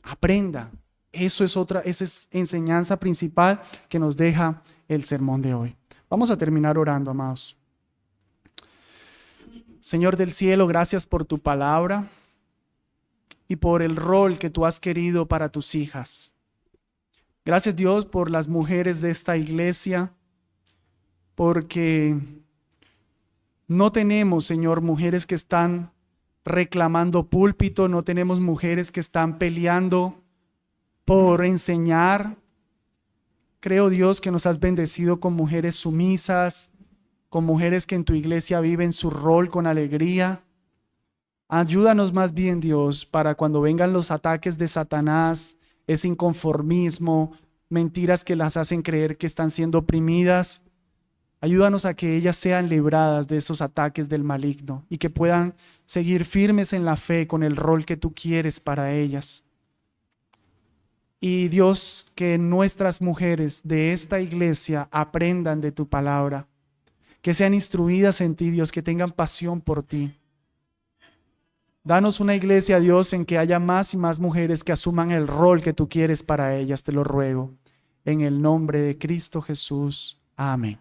Aprenda. Esa es enseñanza principal que nos deja el sermón de hoy. Vamos a terminar orando, amados. Señor del cielo, gracias por tu palabra y por el rol que tú has querido para tus hijas. Gracias, Dios, por las mujeres de esta iglesia, porque no tenemos, Señor, mujeres que están reclamando púlpito, no tenemos mujeres que están peleando por enseñar. Creo, Dios, que nos has bendecido con mujeres sumisas, con mujeres que en tu iglesia viven su rol con alegría. Ayúdanos más bien, Dios, para cuando vengan los ataques de Satanás, ese inconformismo, mentiras que las hacen creer que están siendo oprimidas. Ayúdanos a que ellas sean libradas de esos ataques del maligno y que puedan seguir firmes en la fe con el rol que tú quieres para ellas. Y Dios, que nuestras mujeres de esta iglesia aprendan de tu palabra, que sean instruidas en ti, Dios, que tengan pasión por ti. Danos una iglesia, Dios, en que haya más y más mujeres que asuman el rol que tú quieres para ellas, te lo ruego. En el nombre de Cristo Jesús. Amén.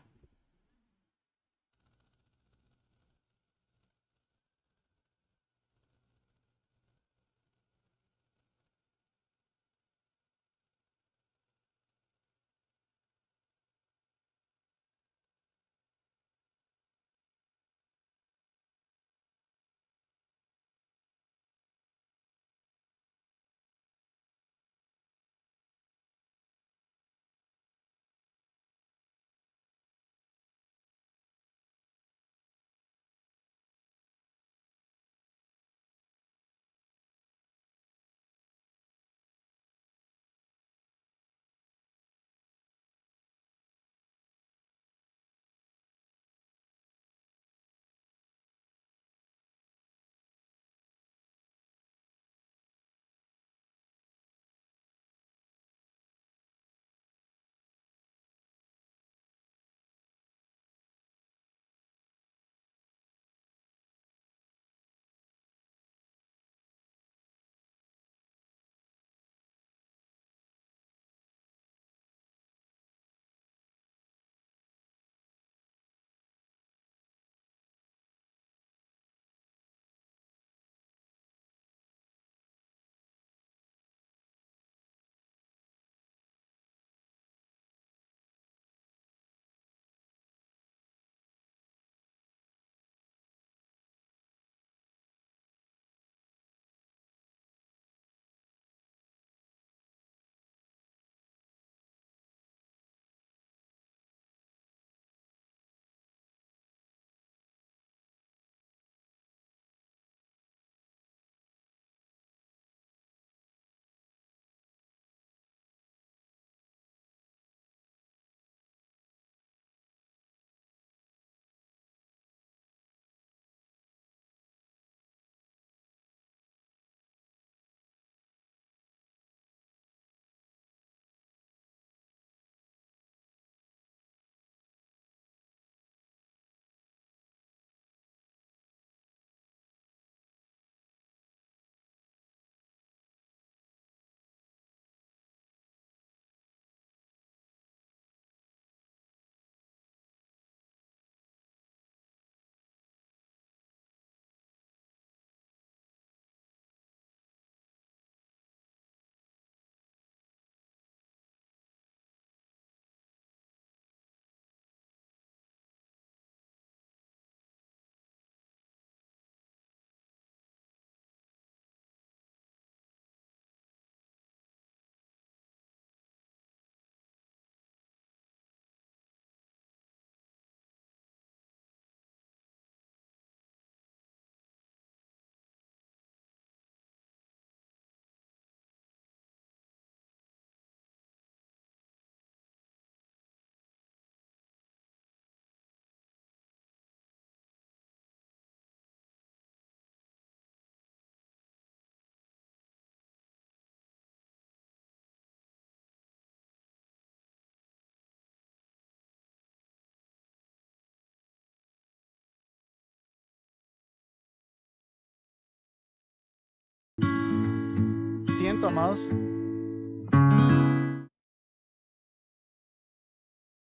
amados.